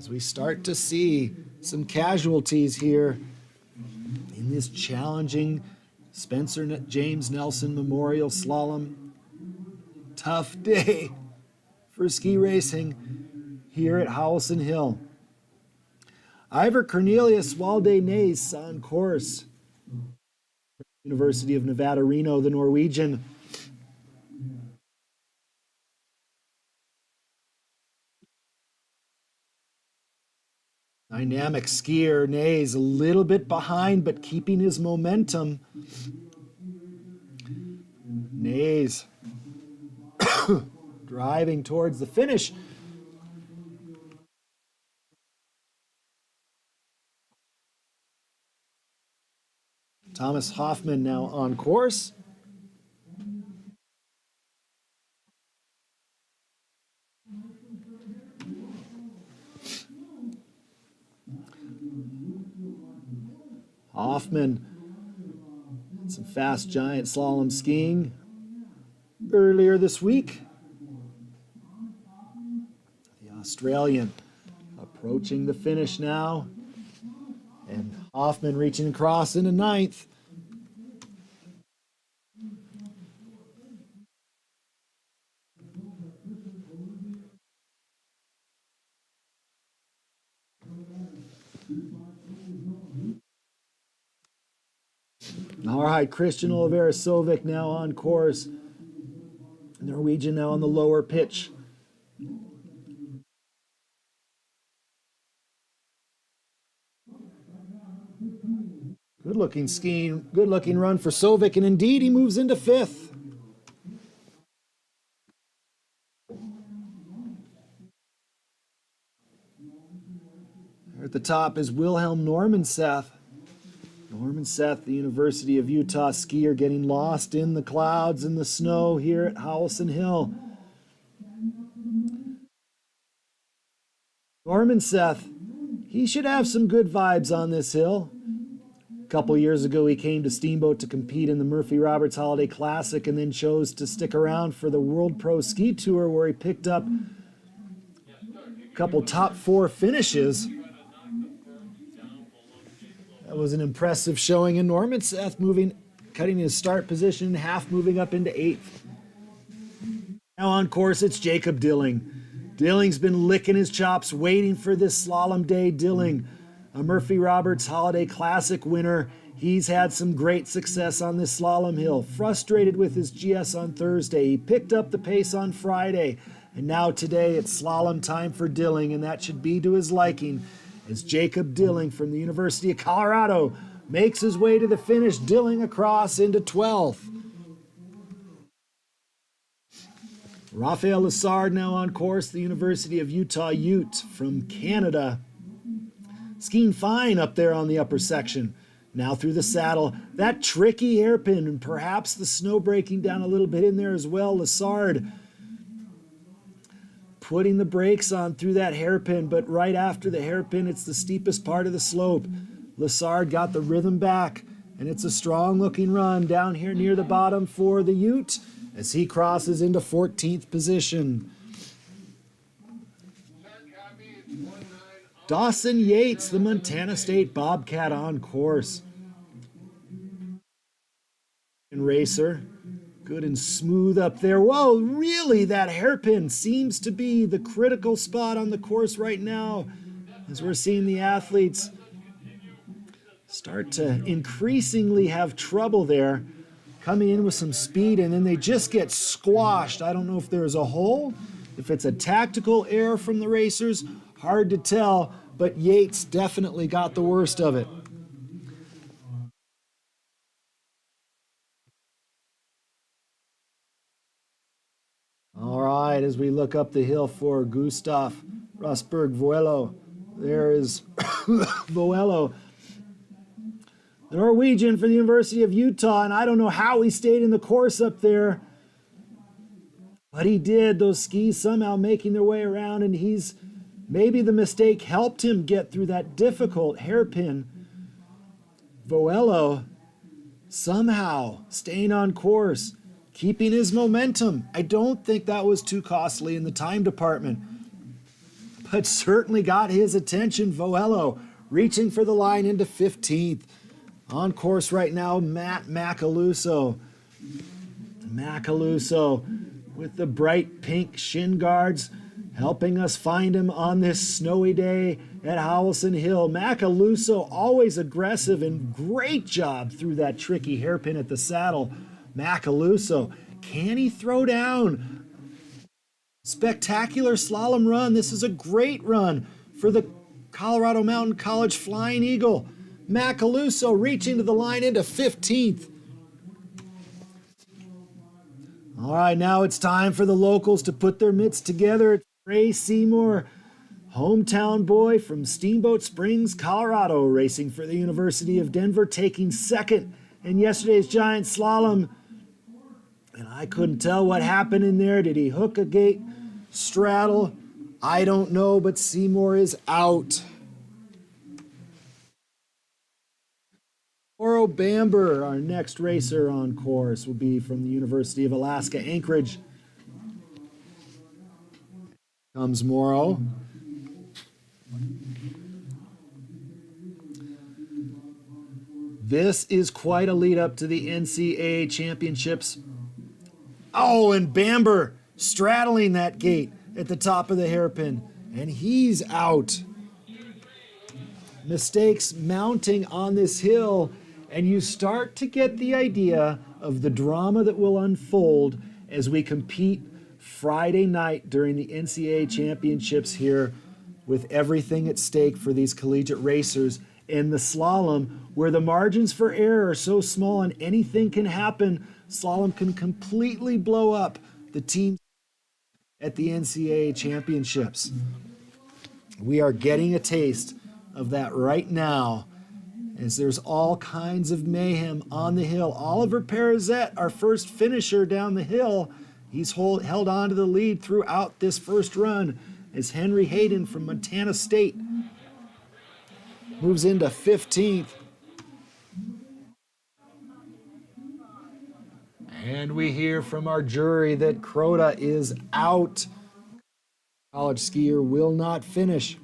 as we start to see some casualties here in this challenging Spencer James Nelson Memorial Slalom. Tough day for ski racing here at Howelsen Hill. Ivor Cornelius Walde-Naes on course. University of Nevada, Reno, the Norwegian. Dynamic skier, Naes a little bit behind, but keeping his momentum. Naes driving towards the finish. Thomas Hoffman now on course. Hoffman, some fast giant slalom skiing earlier this week. The Australian approaching the finish now. And Hoffman reaching across into ninth. All right, Christian Oliveira Sovik now on course. Norwegian now on the lower pitch. Good looking skiing, good looking run for Sovik, and indeed he moves into fifth. There at the top is Wilhelm Normanseth. Normanseth, the University of Utah skier, getting lost in the clouds and the snow here at Howelsen Hill. Normanseth, he should have some good vibes on this hill. A couple years ago, he came to Steamboat to compete in the Murphy Roberts Holiday Classic and then chose to stick around for the World Pro Ski Tour, where he picked up a couple top 4 finishes. That was an impressive showing in Normanseth, cutting his start position in half, moving up into 8th. Now on course, it's Jacob Dilling. Dilling's been licking his chops, waiting for this slalom day. Dilling, a Murphy Roberts Holiday Classic winner. He's had some great success on this slalom hill. Frustrated with his GS on Thursday. He picked up the pace on Friday. And now today it's slalom time for Dilling, and that should be to his liking, as Jacob Dilling from the University of Colorado makes his way to the finish, Dilling across into 12th. Raphael Lessard now on course, the University of Utah Ute from Canada. Skiing fine up there on the upper section. Now through the saddle, that tricky hairpin, and perhaps the snow breaking down a little bit in there as well. Lessard putting the brakes on through that hairpin, but right after the hairpin, it's the steepest part of the slope. Lessard got the rhythm back, and it's a strong-looking run down here near the bottom for the Ute as he crosses into 14th position. Dawson Yates, the Montana State Bobcat, on course. And racer. Good and smooth up there. Whoa, really, that hairpin seems to be the critical spot on the course right now, as we're seeing the athletes start to increasingly have trouble there, coming in with some speed, and then they just get squashed. I don't know if there's a hole, if it's a tactical error from the racers, hard to tell, but Yates definitely got the worst of it. All right, as we look up the hill for Gustav Rosberg Voelo, there is Voelo, the Norwegian for the University of Utah, and I don't know how he stayed in the course up there, but he did. Those skis somehow making their way around, and maybe the mistake helped him get through that difficult hairpin. Voelo somehow staying on course, keeping his momentum. I don't think that was too costly in the time department. but certainly got his attention. Voello reaching for the line into 15th. On course right now, Matt Macaluso. Macaluso with the bright pink shin guards, helping us find him on this snowy day at Howelsen Hill. Macaluso always aggressive and great job through that tricky hairpin at the saddle. Macaluso, can he throw down? Spectacular slalom run. This is a great run for the Colorado Mountain College Flying Eagle. Macaluso reaching to the line into 15th. All right, now it's time for the locals to put their mitts together. It's Ray Seymour, hometown boy from Steamboat Springs, Colorado, racing for the University of Denver, taking second in yesterday's giant slalom. And I couldn't tell what happened in there. Did he hook a gate, straddle? I don't know, but Seymour is out. Oro Bamber, our next racer on course, will be from the University of Alaska, Anchorage. Comes Morrow. This is quite a lead up to the NCAA Championships. Oh, and Bamber straddling that gate at the top of the hairpin, and he's out. Mistakes mounting on this hill, and you start to get the idea of the drama that will unfold as we compete Friday night during the NCAA Championships here, with everything at stake for these collegiate racers. In the slalom, where the margins for error are so small and anything can happen, slalom can completely blow up the team at the NCAA Championships. We are getting a taste of that right now, as there's all kinds of mayhem on the hill. Oliver Perizet, our first finisher down the hill, he's held on to the lead throughout this first run, as Henry Hayden from Montana State moves into 15th. And we hear from our jury that Crota is out. College skier will not finish.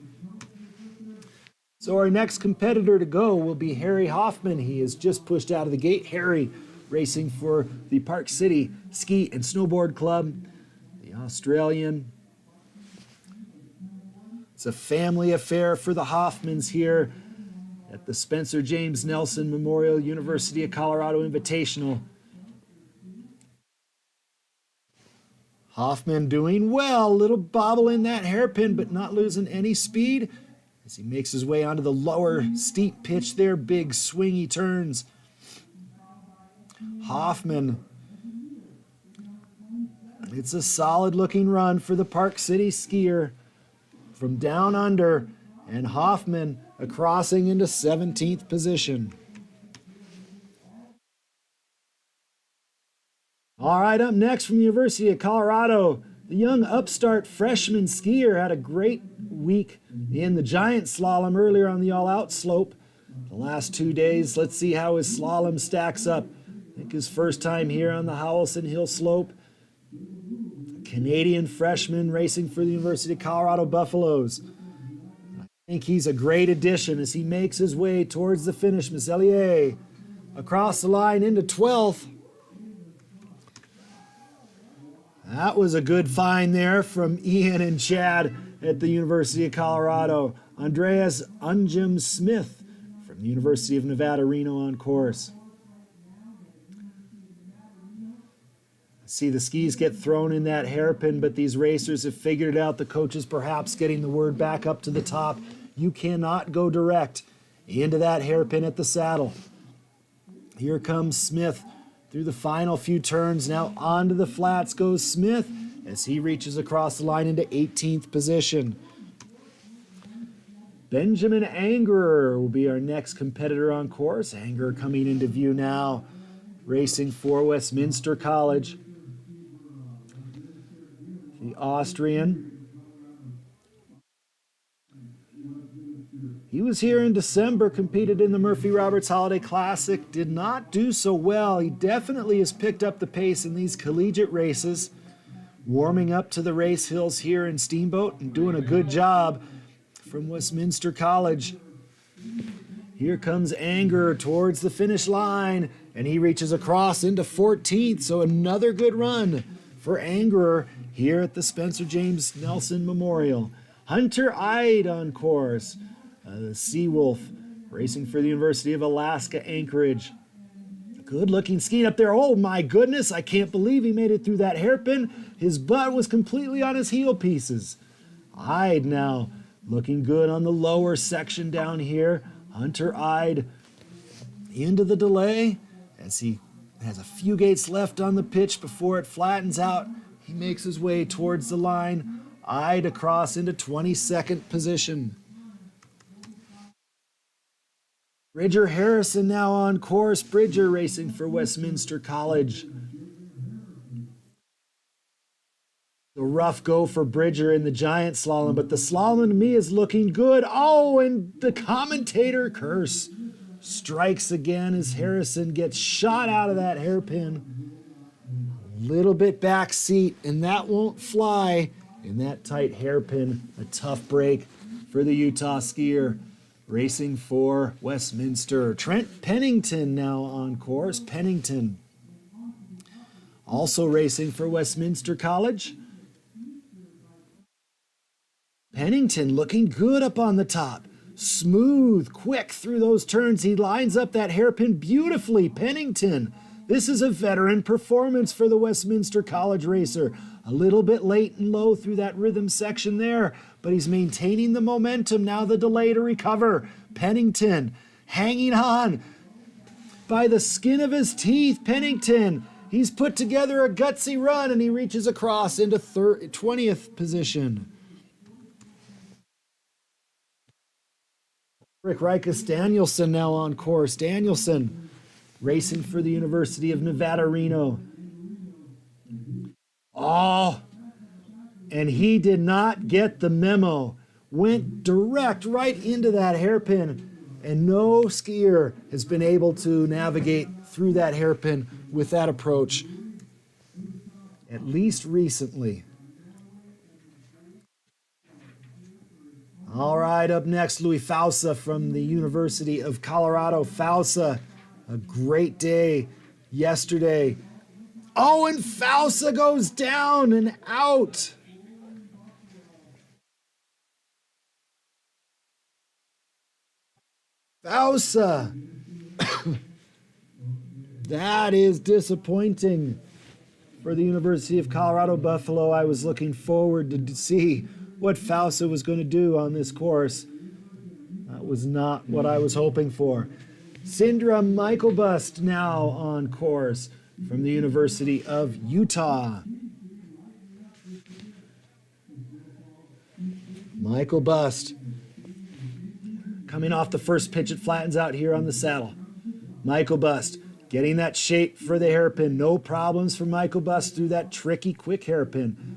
So our next competitor to go will be Harry Hoffman. He is just pushed out of the gate. Harry racing for the Park City Ski and Snowboard Club, the Australian. It's a family affair for the Hoffmans here at the Spencer James Nelson Memorial University of Colorado Invitational. Hoffman doing well, little bobble in that hairpin, but not losing any speed as he makes his way onto the lower steep pitch there, big swingy turns. Hoffman, it's a solid looking run for the Park City skier from down under, and Hoffman crossing into 17th position. All right, up next from the University of Colorado, the young upstart freshman skier had a great week in the giant slalom earlier on the all-out slope. The last 2 days, let's see how his slalom stacks up. I think his first time here on the Howelsen Hill slope. Canadian freshman racing for the University of Colorado Buffaloes. I think he's a great addition as he makes his way towards the finish. Meselier across the line into 12th. That was a good find there from Ian and Chad at the University of Colorado. Andreas Unjum Smith from the University of Nevada, Reno on course. See the skis get thrown in that hairpin, but these racers have figured it out. The coaches perhaps getting the word back up to the top. You cannot go direct into that hairpin at the saddle. Here comes Smith through the final few turns. Now onto the flats goes Smith as he reaches across the line into 18th position. Benjamin Angerer will be our next competitor on course. Angerer coming into view now, racing for Westminster College. The Austrian. He was here in December, competed in the Murphy Roberts Holiday Classic, did not do so well. He definitely has picked up the pace in these collegiate races. warming up to the race hills here in Steamboat and doing a good job from Westminster College. Here comes Anger towards the finish line, and he reaches across into 14th, so another good run for Anger here at the Spencer James Nelson Memorial. Hunter Ide on course, the Seawolf, racing for the University of Alaska Anchorage. Good looking skiing up there. Oh my goodness, I can't believe he made it through that hairpin. His butt was completely on his heel pieces. Ide now looking good on the lower section down here. Hunter Ide into the delay as he has a few gates left on the pitch before it flattens out. He makes his way towards the line. Ide across into 22nd position. Bridger Harrison now on course. Bridger racing for Westminster College. A rough go for Bridger in the giant slalom, but the slalom to me is looking good. Oh, and the commentator curse strikes again as Harrison gets shot out of that hairpin. A little bit back seat, and that won't fly in that tight hairpin. A tough break for the Utah skier. Racing for Westminster. Trent Pennington now on course. Pennington also racing for Westminster College. Pennington looking good up on the top. Smooth, quick through those turns. He lines up that hairpin beautifully. Pennington. This is a veteran performance for the Westminster College racer. A little bit late and low through that rhythm section there, but he's maintaining the momentum. Now the delay to recover. Pennington hanging on by the skin of his teeth. Pennington, he's put together a gutsy run and he reaches across into 20th position. Rick Rikus Danielson now on course. Danielson racing for the University of Nevada, Reno. Oh, and he did not get the memo. Went direct right into that hairpin, and no skier has been able to navigate through that hairpin with that approach, at least recently. All right, up next, Louis Fausa from the University of Colorado. Fausa, a great day yesterday. Oh, and Fausa goes down and out. Fausa. That is disappointing for the University of Colorado Buffalo. I was looking forward to see what Fausa was going to do on this course. That was not what I was hoping for. Sindra Michaelbust now on course from the University of Utah. Michaelbust coming off the first pitch, it flattens out here on the saddle. Michaelbust getting that shape for the hairpin. No problems for Michaelbust through that tricky quick hairpin.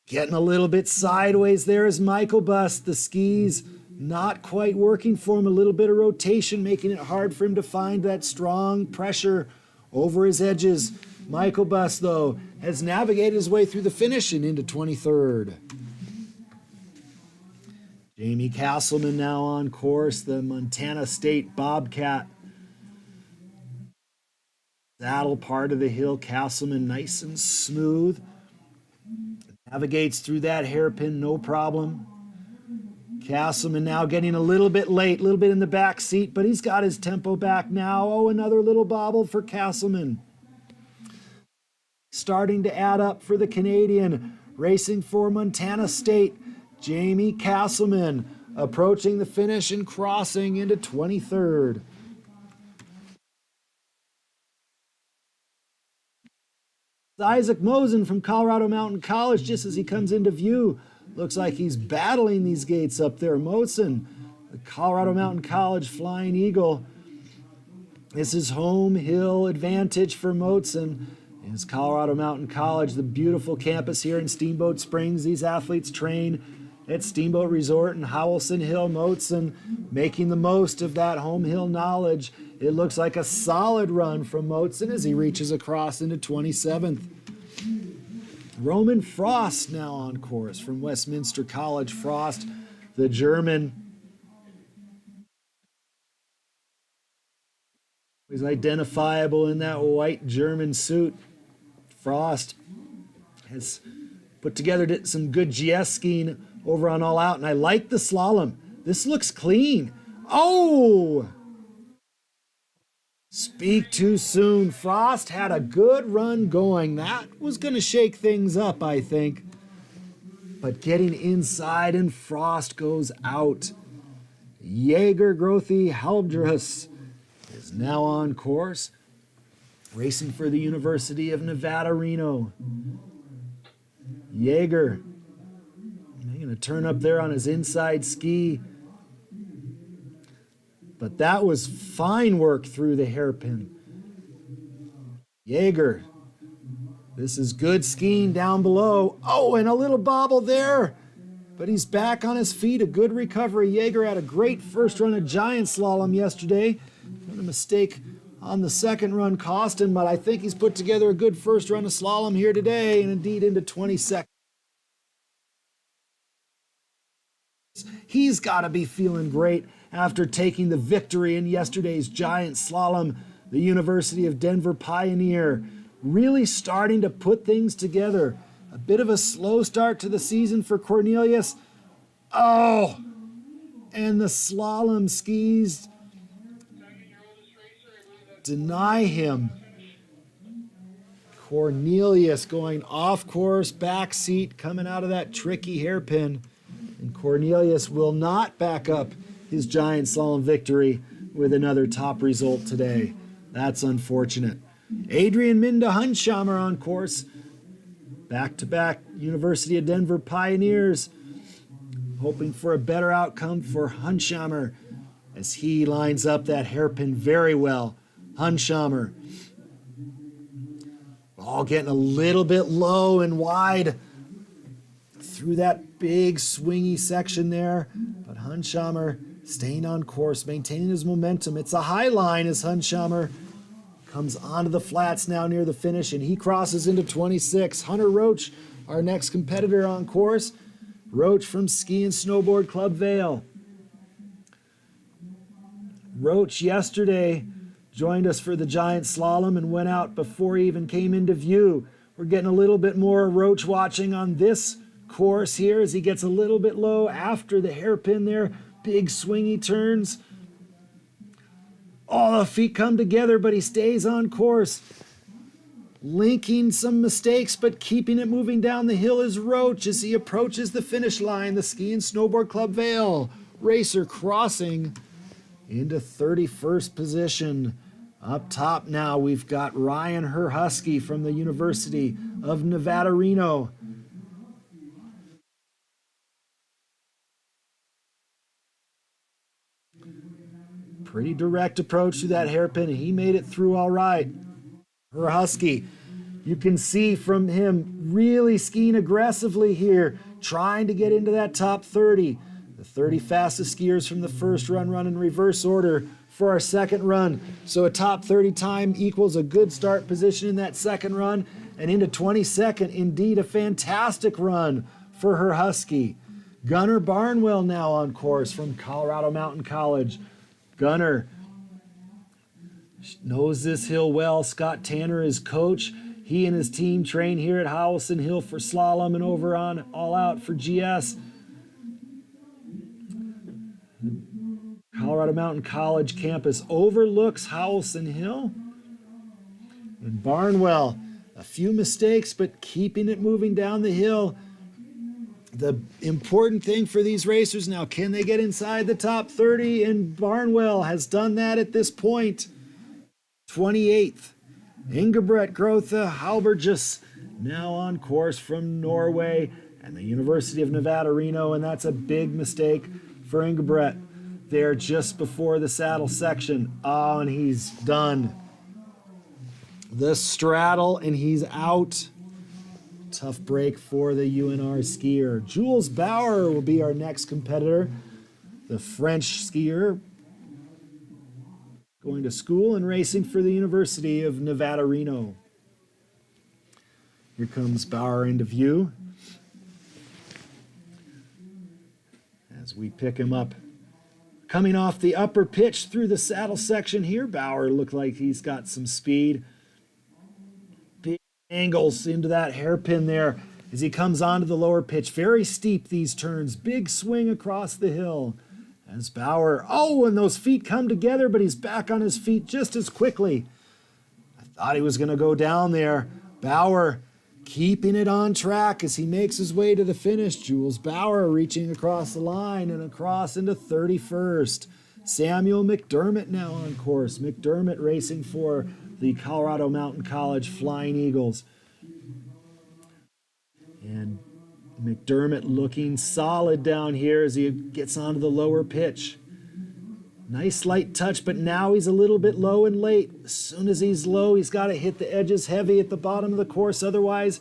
Getting a little bit sideways there is Michaelbust. The skis not quite working for him. A little bit of rotation, making it hard for him to find that strong pressure over his edges. Michaelbust, though, has navigated his way through the finish and into 23rd. Jamie Castleman now on course, the Montana State Bobcat. Saddle part of the hill, Castleman nice and smooth. Navigates through that hairpin, no problem. Castleman now getting a little bit late, a little bit in the back seat, but he's got his tempo back now. Oh, another little bobble for Castleman. Starting to add up for the Canadian, racing for Montana State. Jamie Castleman approaching the finish and crossing into 23rd. Isaac Mosen from Colorado Mountain College, just as he comes into view. Looks like he's battling these gates up there. Mosen, the Colorado Mountain College Flying Eagle. This is home hill advantage for Mosen. It's Colorado Mountain College, the beautiful campus here in Steamboat Springs. These athletes train at Steamboat Resort in Howelsen Hill. Mosen making the most of that home hill knowledge. It looks like a solid run from Mosen as he reaches across into 27th. Roman Frost now on course from Westminster College. Frost, the German. He's identifiable in that white German suit. Frost has put together some good GS skiing over on All Out, and I like the slalom. This looks clean. Oh! Speak too soon. Frost had a good run going. That was going to shake things up, I think. But getting inside and Frost goes out. Jaeger Grothy Haldrus is now on course, racing for the University of Nevada, Reno. Jaeger, he's going to turn up there on his inside ski. But that was fine work through the hairpin. Jaeger, this is good skiing down below. Oh, and a little bobble there. But he's back on his feet. A good recovery. Jaeger had a great first run of giant slalom yesterday. A mistake on the second run cost him, but I think he's put together a good first run of slalom here today, and indeed into 20 seconds. He's got to be feeling great after taking the victory in yesterday's giant slalom. The University of Denver Pioneer really starting to put things together. A bit of a slow start to the season for Cornelius. Oh, and the slalom skis deny him. Cornelius going off course, back seat, coming out of that tricky hairpin. And Cornelius will not back up his giant slalom victory with another top result today. That's unfortunate. Adrian Minda Hunsheimer on course. Back-to-back University of Denver Pioneers. Hoping for a better outcome for Hunsheimer as he lines up that hairpin very well. Hunsheimer. Ball getting a little bit low and wide through that big swingy section there. But Hunsheimer staying on course, maintaining his momentum. It's a high line as Hunsheimer comes onto the flats now near the finish, and he crosses into 26. Hunter Roach, our next competitor on course. Roach from Ski and Snowboard Club Vail. Roach yesterday joined us for the giant slalom and went out before he even came into view. We're getting a little bit more Roach watching on this course here as he gets a little bit low after the hairpin there. Big swingy turns. All the feet come together, but he stays on course. Linking some mistakes, but keeping it moving down the hill is Roach as he approaches the finish line. The Ski and Snowboard Club Vail racer crossing into 31st position. Up top now, we've got Ryan Herhusky from the University of Nevada, Reno. Pretty direct approach to that hairpin, and he made it through all right. Herhusky, you can see from him really skiing aggressively here, trying to get into that top 30. The 30 fastest skiers from the first run in reverse order for our second run. So a top 30 time equals a good start position in that second run, and into 22nd, indeed a fantastic run for Herhusky. Gunnar Barnwell now on course from Colorado Mountain College. Gunnar knows this hill well. Scott Tanner is coach. He and his team train here at Howelsen Hill for slalom and over on All Out for GS. Colorado Mountain College campus overlooks Howelsen Hill. And Barnwell, a few mistakes, but keeping it moving down the hill. The important thing for these racers now, can they get inside the top 30? And Barnwell has done that at this point. 28th. Ingebrigt Grothe Halbergus now on course from Norway and the University of Nevada, Reno, and that's a big mistake for Ingebrigt there just before the saddle section. Oh, and he's done. The straddle, and he's out. Tough break for the UNR skier. Jules Bauer will be our next competitor. The French skier going to school and racing for the University of Nevada, Reno. Here comes Bauer into view as we pick him up. Coming off the upper pitch through the saddle section here, Bauer looked like he's got some speed. Big angles into that hairpin there as he comes onto the lower pitch. Very steep, these turns. Big swing across the hill as Bauer, and those feet come together, but he's back on his feet just as quickly. I thought he was going to go down there. Bauer keeping it on track as he makes his way to the finish. Jules Bauer reaching across the line and across into 31st. Samuel McDermott now on course. McDermott racing for the Colorado Mountain College Flying Eagles. And McDermott looking solid down here as he gets onto the lower pitch. Nice light touch, but now he's a little bit low and late. As soon as he's low, he's got to hit the edges heavy at the bottom of the course. Otherwise,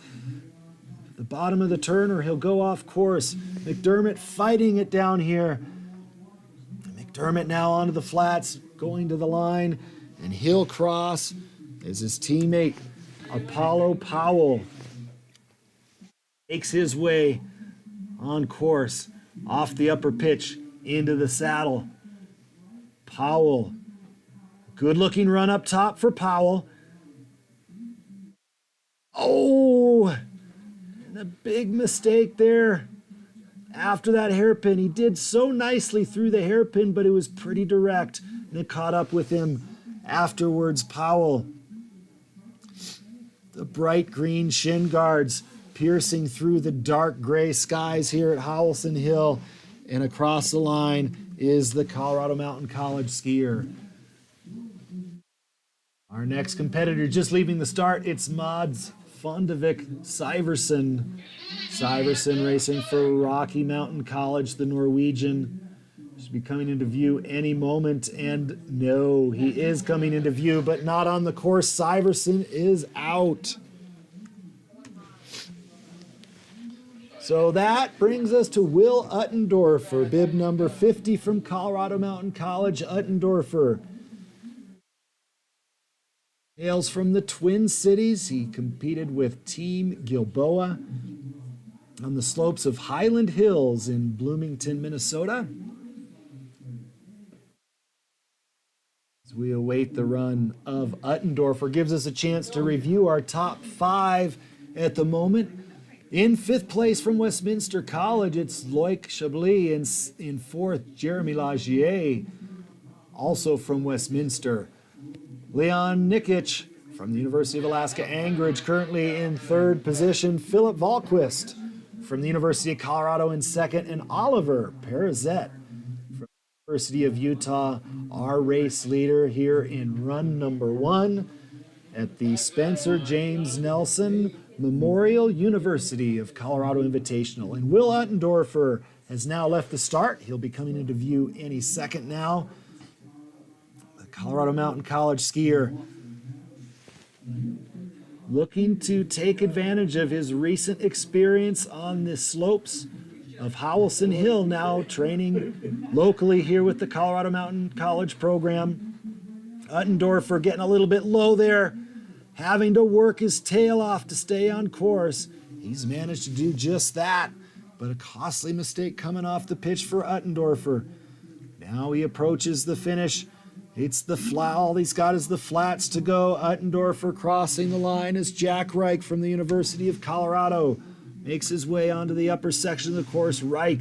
the bottom of the turn, or he'll go off course. McDermott fighting it down here. McDermott now onto the flats, going to the line, and he'll cross as his teammate Apollo Powell makes his way on course off the upper pitch into the saddle. Powell, good looking run up top for Powell. And a big mistake there after that hairpin. He did so nicely through the hairpin, but it was pretty direct, and it caught up with him afterwards. Powell, the bright green shin guards piercing through the dark gray skies here at Howelsen Hill, and across the line is the Colorado Mountain College skier. Our next competitor just leaving the start, it's Mads Fondevik Syversen. Syversen racing for Rocky Mountain College, the Norwegian. Should be coming into view any moment, and no, he is coming into view, but not on the course. Syversen is out. So that brings us to Will Uttendorfer, bib number 50 from Colorado Mountain College. Uttendorfer hails from the Twin Cities. He competed with Team Gilboa on the slopes of Highland Hills in Bloomington, Minnesota. As we await the run of Uttendorfer, gives us a chance to review our top 5 at the moment. In 5th place from Westminster College, it's Loic Chablis. In 4th, Jeremy Lagier, also from Westminster. Leon Nikic from the University of Alaska Anchorage, currently in 3rd position. Philip Valquist from the University of Colorado in 2nd. And Oliver Perizet from the University of Utah, our race leader here in run number 1 at the Spencer James Nelson Memorial University of Colorado Invitational. And Will Uttendorfer has now left the start. He'll be coming into view any second now. The Colorado Mountain College skier looking to take advantage of his recent experience on the slopes of Howelsen Hill, now training locally here with the Colorado Mountain College program. Uttendorfer getting a little bit low there, having to work his tail off to stay on course. He's managed to do just that, but a costly mistake coming off the pitch for Uttendorfer. Now he approaches the finish. It's the flat. All he's got is the flats to go. Uttendorfer crossing the line as Jack Reich from the University of Colorado makes his way onto the upper section of the course. Reich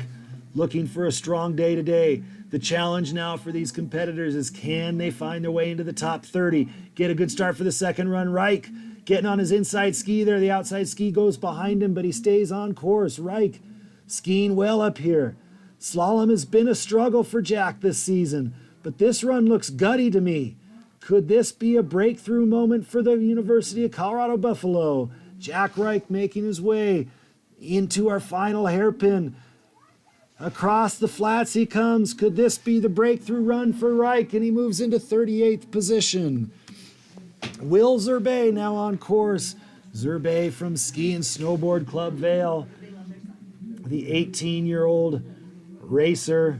looking for a strong day today. The challenge now for these competitors is, can they find their way into the top 30? Get a good start for the second run. Reich getting on his inside ski there. The outside ski goes behind him, but he stays on course. Reich skiing well up here. Slalom has been a struggle for Jack this season, but this run looks gutty to me. Could this be a breakthrough moment for the University of Colorado Buffalo? Jack Reich making his way into our final hairpin. Across the flats he comes. Could this be the breakthrough run for Reich? And he moves into 38th position. Will Zerbay now on course. Zerbay from Ski and Snowboard Club Vail, the 18-year-old racer.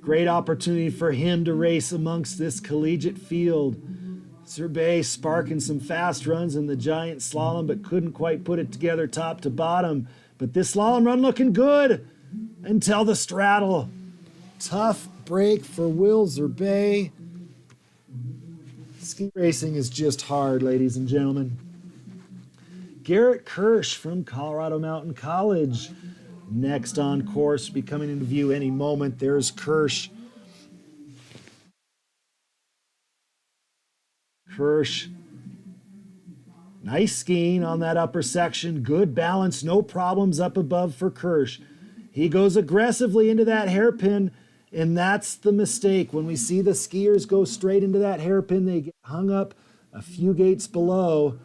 Great opportunity for him to race amongst this collegiate field. Zerbay sparking some fast runs in the giant slalom, but couldn't quite put it together top to bottom. But this slalom run looking good until the straddle. Tough break for Will Zerbay. Ski racing is just hard, ladies and gentlemen. Garrett Kirsch from Colorado Mountain College. Next on course, be coming into view any moment. There's Kirsch. Kirsch. Nice skiing on that upper section. Good balance, no problems up above for Kirsch. He goes aggressively into that hairpin, and that's the mistake. When we see the skiers go straight into that hairpin, they get hung up a few gates below.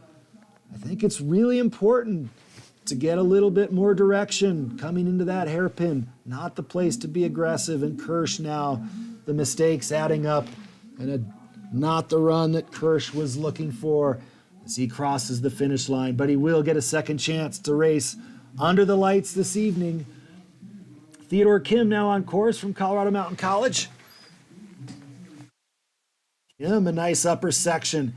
I think it's really important to get a little bit more direction coming into that hairpin. Not the place to be aggressive. And Kirsch now, the mistakes adding up, and not the run that Kirsch was looking for as he crosses the finish line. But he will get a second chance to race under the lights this evening. Theodore Kim now on course from Colorado Mountain College. Kim, a nice upper section.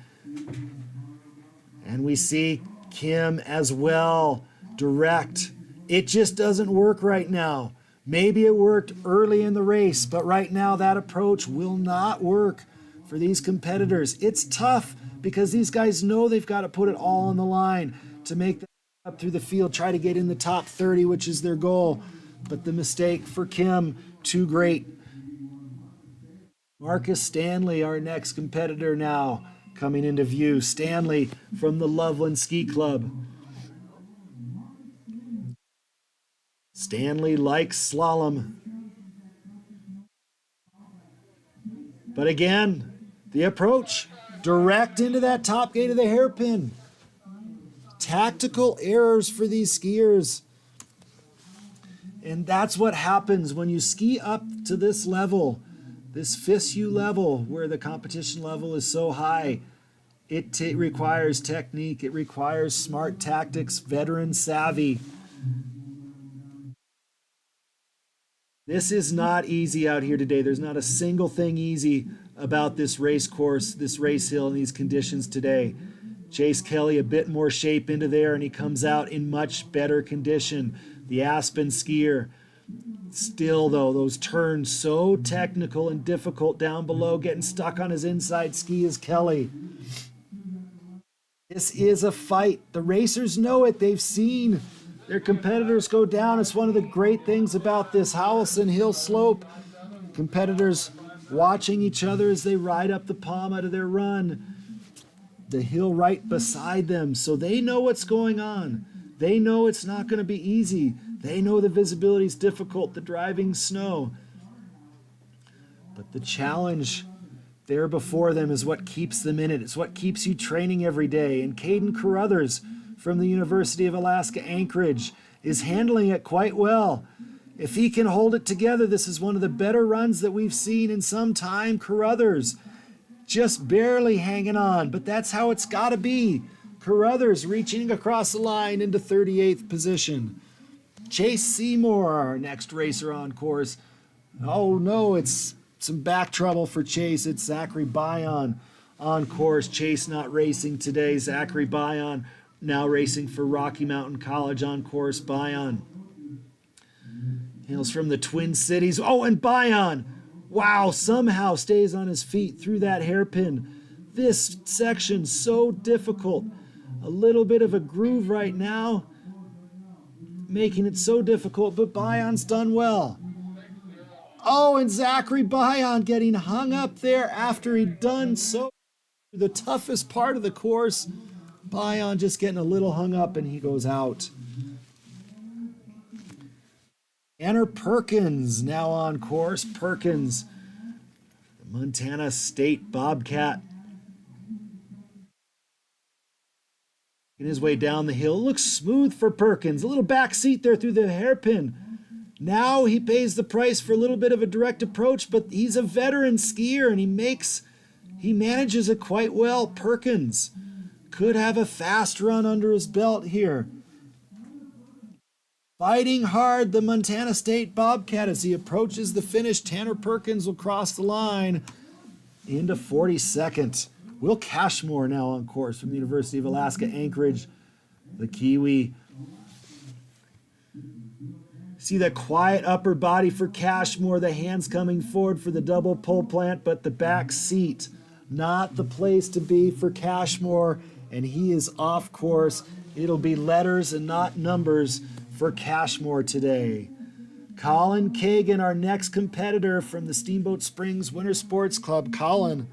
And we see Kim as well, direct. It just doesn't work right now. Maybe it worked early in the race, but right now that approach will not work for these competitors. It's tough because these guys know they've got to put it all on the line to make that up through the field, try to get in the top 30, which is their goal. But the mistake for Kim, too great. Marcus Stanley, our next competitor now, coming into view. Stanley from the Loveland Ski Club. Stanley likes slalom. But again, the approach, direct into that top gate of the hairpin. Tactical errors for these skiers. And that's what happens when you ski up to this level, this FISU level, where the competition level is so high. It requires technique. It requires smart tactics, veteran savvy. This is not easy out here today. There's not a single thing easy about this race course, this race hill, and these conditions today. Chase Kelly a bit more shape into there, and he comes out in much better condition. The Aspen skier. Still, though, those turns so technical and difficult down below, getting stuck on his inside ski is Kelly. This is a fight. The racers know it. They've seen their competitors go down. It's one of the great things about this Howelsen Hill slope. Competitors watching each other as they ride up the palm out of their run. The hill right beside them. So they know what's going on. They know it's not going to be easy. They know the visibility is difficult, the driving snow. But the challenge there before them is what keeps them in it. It's what keeps you training every day. And Caden Carruthers from the University of Alaska Anchorage is handling it quite well. If he can hold it together, this is one of the better runs that we've seen in some time. Carruthers just barely hanging on, but that's how it's got to be. Carruthers reaching across the line into 38th position. Chase Seymour, our next racer on course. Oh no, it's some back trouble for Chase. It's Zachary Bayon on course. Chase not racing today. Zachary Bayon now racing for Rocky Mountain College on course. Bayon hails from the Twin Cities. Oh, and Bayon, wow, somehow stays on his feet through that hairpin. This section so difficult. A little bit of a groove right now, making it so difficult, but Bayon's done well. Oh, and Zachary Bayon getting hung up there after he'd done so the toughest part of the course. Bayon just getting a little hung up and he goes out. Tanner Perkins now on course. Perkins, the Montana State Bobcat. In his way down the hill. Looks smooth for Perkins. A little back seat there through the hairpin. Now he pays the price for a little bit of a direct approach, but he's a veteran skier and he manages it quite well. Perkins could have a fast run under his belt here. Fighting hard, the Montana State Bobcat as he approaches the finish. Tanner Perkins will cross the line into 42nd. Will Cashmore now on course from the University of Alaska Anchorage, the Kiwi. See the quiet upper body for Cashmore, the hands coming forward for the double pole plant, but the back seat, not the place to be for Cashmore, and he is off course. It'll be letters and not numbers for Cashmore today. Colin Kagan, our next competitor from the Steamboat Springs Winter Sports Club. Colin,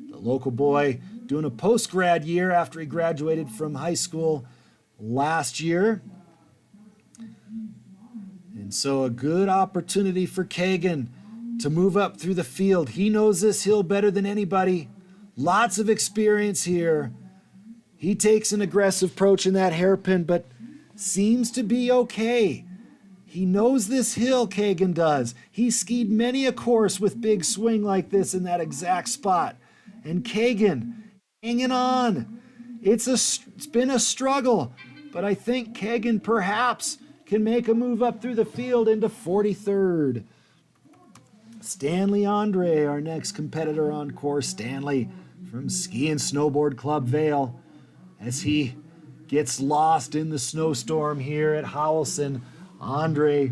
the local boy, doing a post-grad year after he graduated from high school last year. And so a good opportunity for Kagan to move up through the field. He knows this hill better than anybody. Lots of experience here. He takes an aggressive approach in that hairpin, but seems to be okay. He knows this hill, Kagan does. He skied many a course with big swing like this in that exact spot. And Kagan, hanging on. It's been a struggle, but I think Kagan perhaps can make a move up through the field into 43rd. Stanley Andre, our next competitor on course. Stanley from Ski and Snowboard Club Vail, as he gets lost in the snowstorm here at Howelsen. Andre,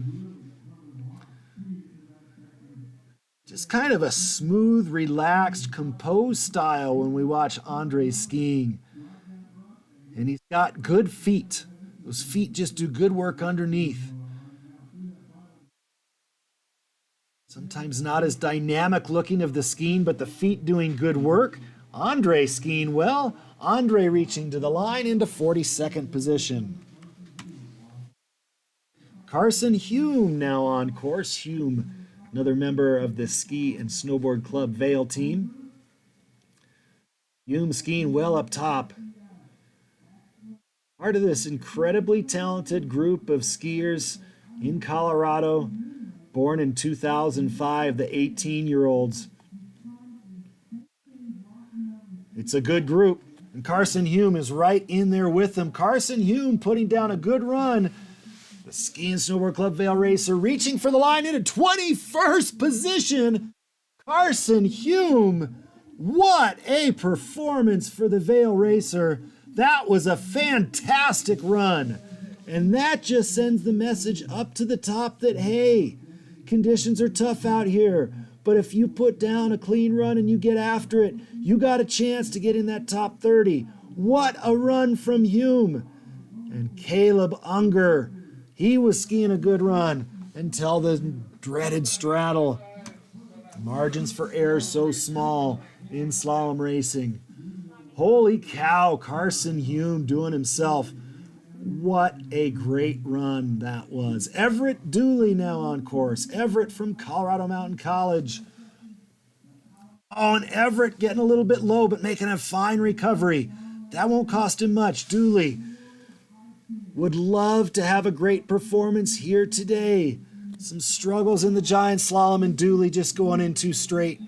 just kind of a smooth, relaxed, composed style when we watch Andre skiing. And he's got good feet. Those feet just do good work underneath. Sometimes not as dynamic looking of the skiing, but the feet doing good work. Andre skiing well. Andre reaching to the line into 42nd position. Carson Hume now on course. Hume, another member of the Ski and Snowboard Club Vail team. Hume skiing well up top. Part of this incredibly talented group of skiers in Colorado, born in 2005, the 18-year-olds. It's a good group, and Carson Hume is right in there with them. Carson Hume putting down a good run. The Ski and Snowboard Club Vail racer reaching for the line into 21st position. Carson Hume, what a performance for the Vail racer. That was a fantastic run. And that just sends the message up to the top that, hey, conditions are tough out here, but if you put down a clean run and you get after it, you got a chance to get in that top 30. What a run from Hume. And Caleb Unger, he was skiing a good run until the dreaded straddle. Margins for error so small in slalom racing. Holy cow, Carson Hume doing himself. What a great run that was. Everett Dooley now on course. Everett from Colorado Mountain College. Oh, and Everett getting a little bit low, but making a fine recovery. That won't cost him much. Dooley would love to have a great performance here today. Some struggles in the giant slalom, and Dooley just going in too straight.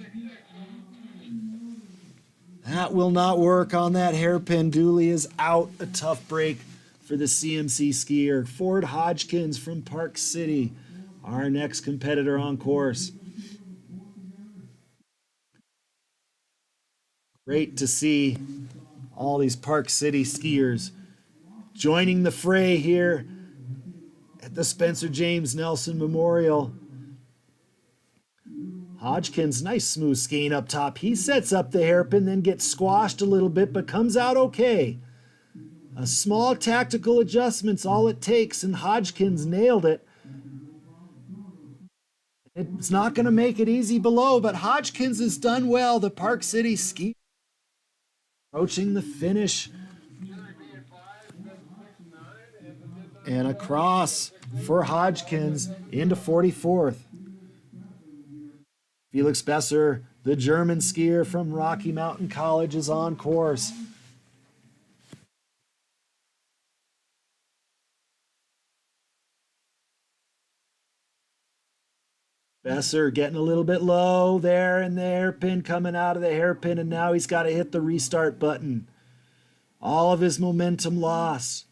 That will not work on that hairpin. Dooley is out. A tough break for the CMC skier. Ford Hodgkins from Park City, our next competitor on course. Great to see all these Park City skiers joining the fray here at the Spencer James Nelson Memorial. Hodgkins, nice smooth skiing up top. He sets up the hairpin, then gets squashed a little bit, but comes out okay. A small tactical adjustment's all it takes, and Hodgkins nailed it. It's not going to make it easy below, but Hodgkins has done well. The Park City ski approaching the finish. And across for Hodgkins into 44th. Felix Besser, the German skier from Rocky Mountain College, is on course. Besser getting a little bit low there, and the hairpin coming out of the hairpin, and now he's got to hit the restart button. All of his momentum lost,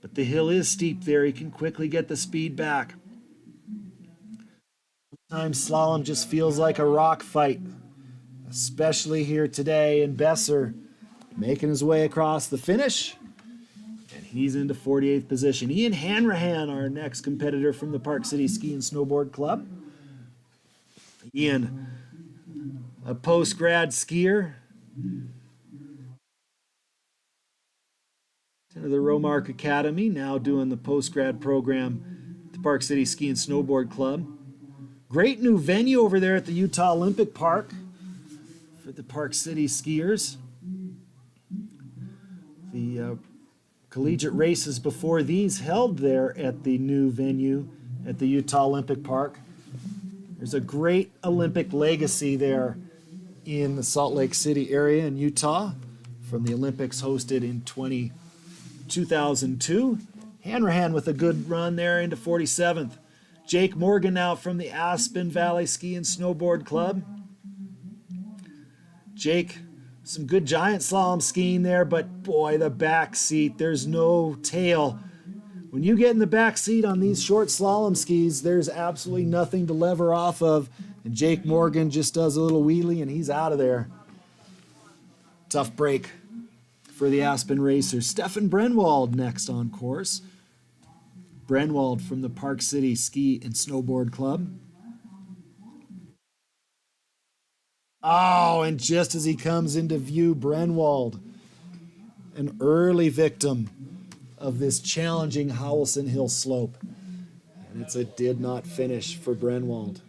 but the hill is steep there. He can quickly get the speed back. Sometimes slalom just feels like a rock fight. especially here today. And Besser making his way across the finish. And he's into 48th position. Ian Hanrahan, our next competitor from the Park City Ski and Snowboard Club. Ian, a post-grad skier. Attended the Romark Academy, now doing the post-grad program at the Park City Ski and Snowboard Club. Great new venue over there at the Utah Olympic Park for the Park City skiers. The collegiate races before these held there at the new venue at the Utah Olympic Park. There's a great Olympic legacy there in the Salt Lake City area in Utah from the Olympics hosted in 2002. Hanrahan with a good run there into 47th. Jake Morgan now from the Aspen Valley Ski and Snowboard Club. Jake, some good giant slalom skiing there, but boy, the back seat, there's no tail. When you get in the back seat on these short slalom skis, there's absolutely nothing to lever off of. And Jake Morgan just does a little wheelie and he's out of there. Tough break for the Aspen racers. Stefan Brenwald next on course. Brenwald from the Park City Ski and Snowboard Club. Oh, and just as he comes into view, Brenwald, an early victim of this challenging Howelsen Hill slope. And it's a did not finish for Brenwald.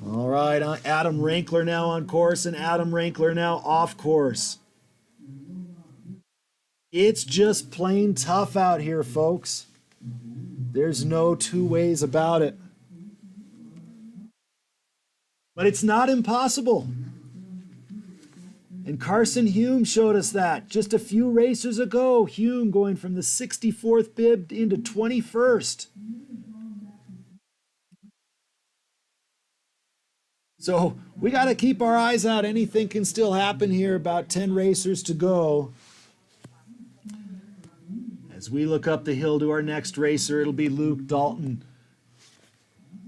All right, Adam Rankler now on course and Adam Rankler now off course. It's just plain tough out here, folks. There's no two ways about it. But it's not impossible. And Carson Hume showed us that just a few races ago. Hume going from the 64th bib into 21st. So we got to keep our eyes out. Anything can still happen here. About 10 racers to go. As we look up the hill to our next racer, it'll be Luke Dalton.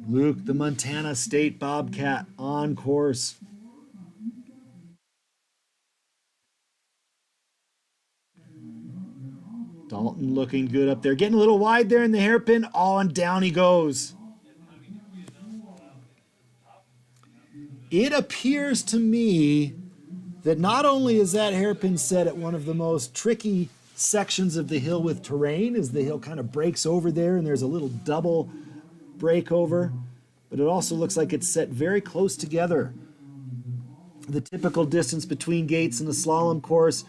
Luke, the Montana State Bobcat, on course. Dalton looking good up there. Getting a little wide there in the hairpin. Oh, and down he goes. It appears to me that not only is that hairpin set at one of the most tricky sections of the hill with terrain, as the hill kind of breaks over there and there's a little double breakover, but it also looks like it's set very close together. The typical distance between gates in the slalom course,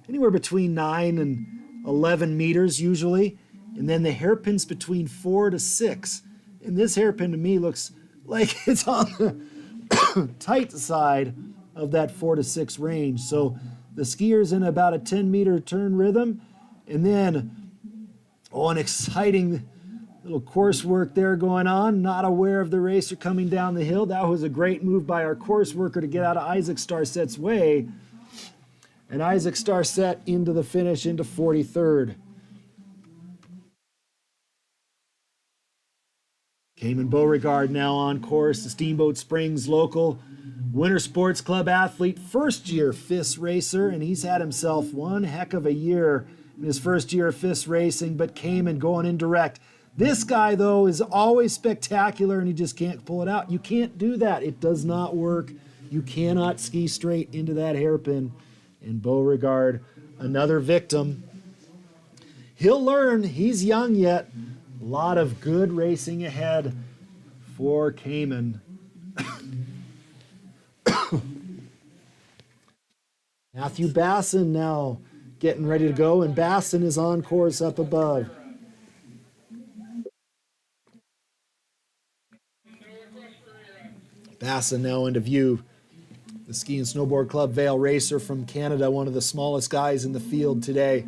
anywhere between 9 and 11 meters usually, and then the hairpin's between 4 to 6. And this hairpin to me looks like it's on the tight side of that 4 to 6 range. So the skier's in about a 10-meter turn rhythm, and then, an exciting little course work there going on. Not aware of the racer coming down the hill. That was a great move by our course worker to get out of Isaac Starset's way. And Isaac Starset into the finish, into 43rd. Cayman Beauregard now on course, the Steamboat Springs local Winter Sports Club athlete, first-year FIS racer, and he's had himself one heck of a year in his first year of FIS racing, but Cayman going in direct. This guy, though, is always spectacular, and he just can't pull it out. You can't do that. It does not work. You cannot ski straight into that hairpin. And Beauregard, another victim. He'll learn. He's young yet. A lot of good racing ahead for Cayman. Matthew Basson now getting ready to go, and Basson is on course up above. Basson now into view. The Ski and Snowboard Club Vail racer from Canada, one of the smallest guys in the field today.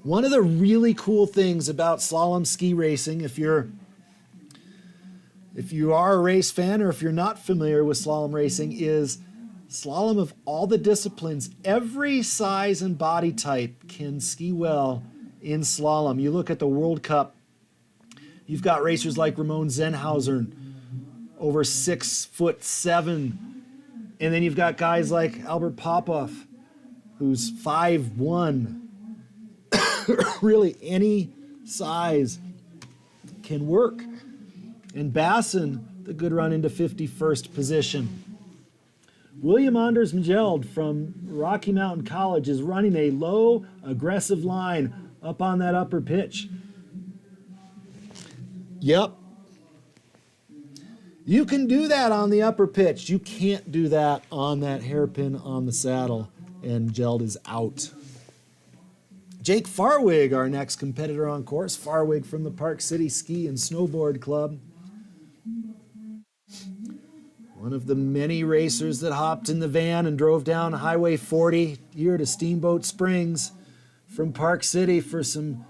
One of the really cool things about slalom ski racing, if you are a race fan or if you're not familiar with slalom racing, is Slalom of all the disciplines, every size and body type can ski well in slalom. You look at the World Cup, you've got racers like Ramon Zenhauser, over 6'7", and then you've got guys like Albert Popov, who's 5'1". Really, any size can work. And Basson, the good run into 51st position. William Anders Mjeld from Rocky Mountain College is running a low, aggressive line up on that upper pitch. Yep. You can do that on the upper pitch. You can't do that on that hairpin on the saddle, and Mjeld is out. Jake Farwig, our next competitor on course. Farwig from the Park City Ski and Snowboard Club. One of the many racers that hopped in the van and drove down Highway 40 here to Steamboat Springs from Park City for some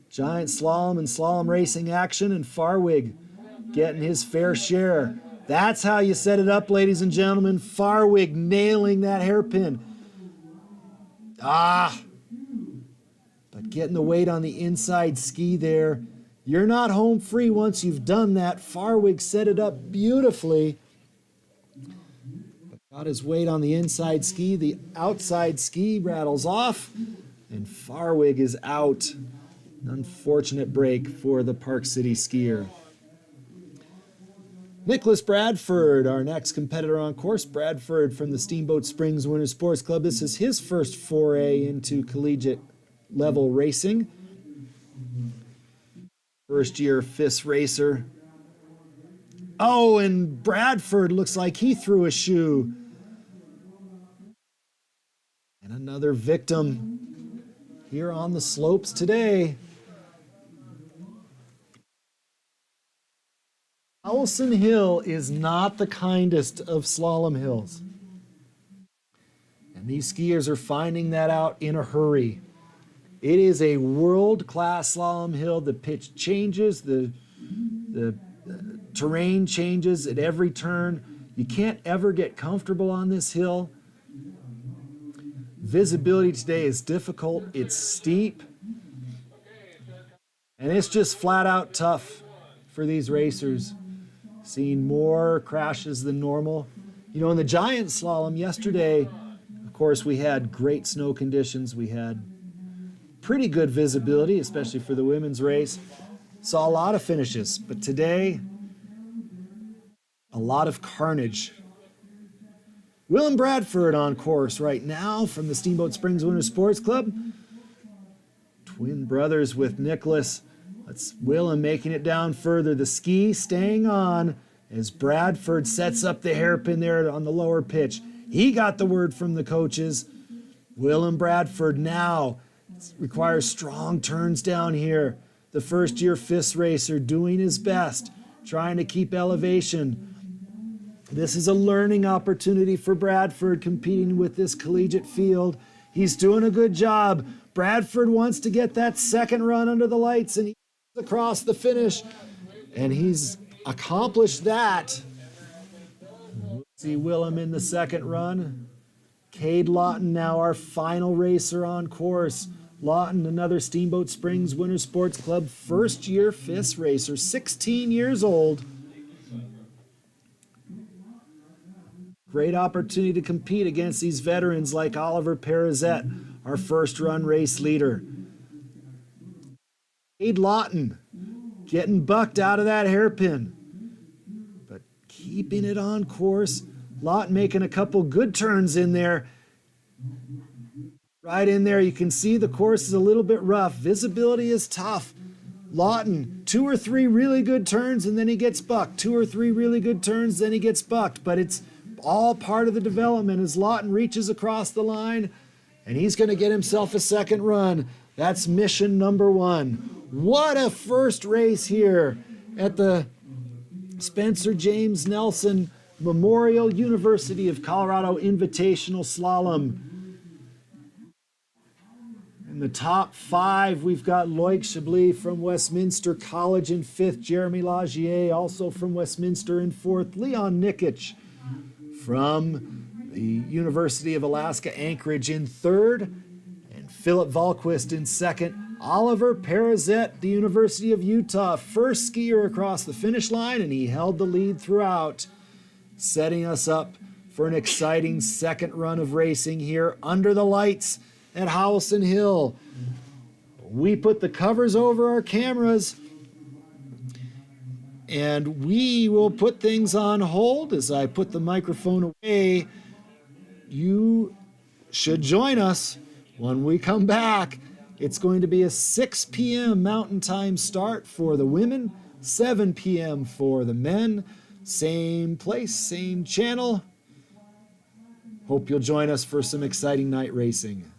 giant slalom and slalom racing action, and Farwig getting his fair share. That's how you set it up, ladies and gentlemen. Farwig nailing that hairpin. But getting the weight on the inside ski there. You're not home free once you've done that. Farwig set it up beautifully. Got his weight on the inside ski. The outside ski rattles off, and Farwig is out. An unfortunate break for the Park City skier. Nicholas Bradford, our next competitor on course. Bradford from the Steamboat Springs Winter Sports Club. This is his first foray into collegiate level racing. First year FIS racer. Oh, and Bradford looks like he threw a shoe. And another victim here on the slopes today. Howelsen Hill is not the kindest of slalom hills. And these skiers are finding that out in a hurry. It is a world-class slalom hill. The pitch changes, the terrain changes at every turn. You can't ever get comfortable on this hill. Visibility today is difficult. It's steep. And it's just flat out tough for these racers. Seeing more crashes than normal. You know, in the giant slalom yesterday, of course, we had great snow conditions. We had pretty good visibility, especially for the women's race. Saw a lot of finishes, but today, a lot of carnage. Willem Bradford on course right now from the Steamboat Springs Winter Sports Club. Twin brothers with Nicholas. That's Willem making it down further. The ski staying on as Bradford sets up the hairpin there on the lower pitch. He got the word from the coaches. Willem Bradford now requires strong turns down here. The first year FIS racer doing his best, trying to keep elevation. This is a learning opportunity for Bradford competing with this collegiate field. He's doing a good job. Bradford wants to get that second run under the lights and he's across the finish. And he's accomplished that. We'll see Willem in the second run. Cade Lawton now our final racer on course. Lawton, another Steamboat Springs Winter Sports Club first year FIS racer, 16 years old. Great opportunity to compete against these veterans like Oliver Perizette, our first run race leader. Cade Lawton getting bucked out of that hairpin, but keeping it on course. Lawton making a couple good turns in there. Right in there, you can see the course is a little bit rough. Visibility is tough. Lawton, 2 or 3 really good turns and then he gets bucked. 2 or 3 really good turns, then he gets bucked. But it's all part of the development as Lawton reaches across the line and he's going to get himself a second run. That's mission number 1. What a first race here at the Spencer James Nelson Memorial University of Colorado Invitational Slalom. In the top 5, we've got Loic Chablis from Westminster College in 5th, Jeremy Lagier also from Westminster in 4th, Leon Nikic from the University of Alaska Anchorage in third, and Philip Valquist in second. Oliver Perizet, the University of Utah, first skier across the finish line, and he held the lead throughout, setting us up for an exciting second run of racing here under the lights at Howelsen Hill. We put the covers over our cameras, and we will put things on hold as I put the microphone away. You should join us when we come back. It's going to be a 6 p.m. Mountain Time start for the women, 7 p.m. for the men. Same place, same channel. Hope you'll join us for some exciting night racing.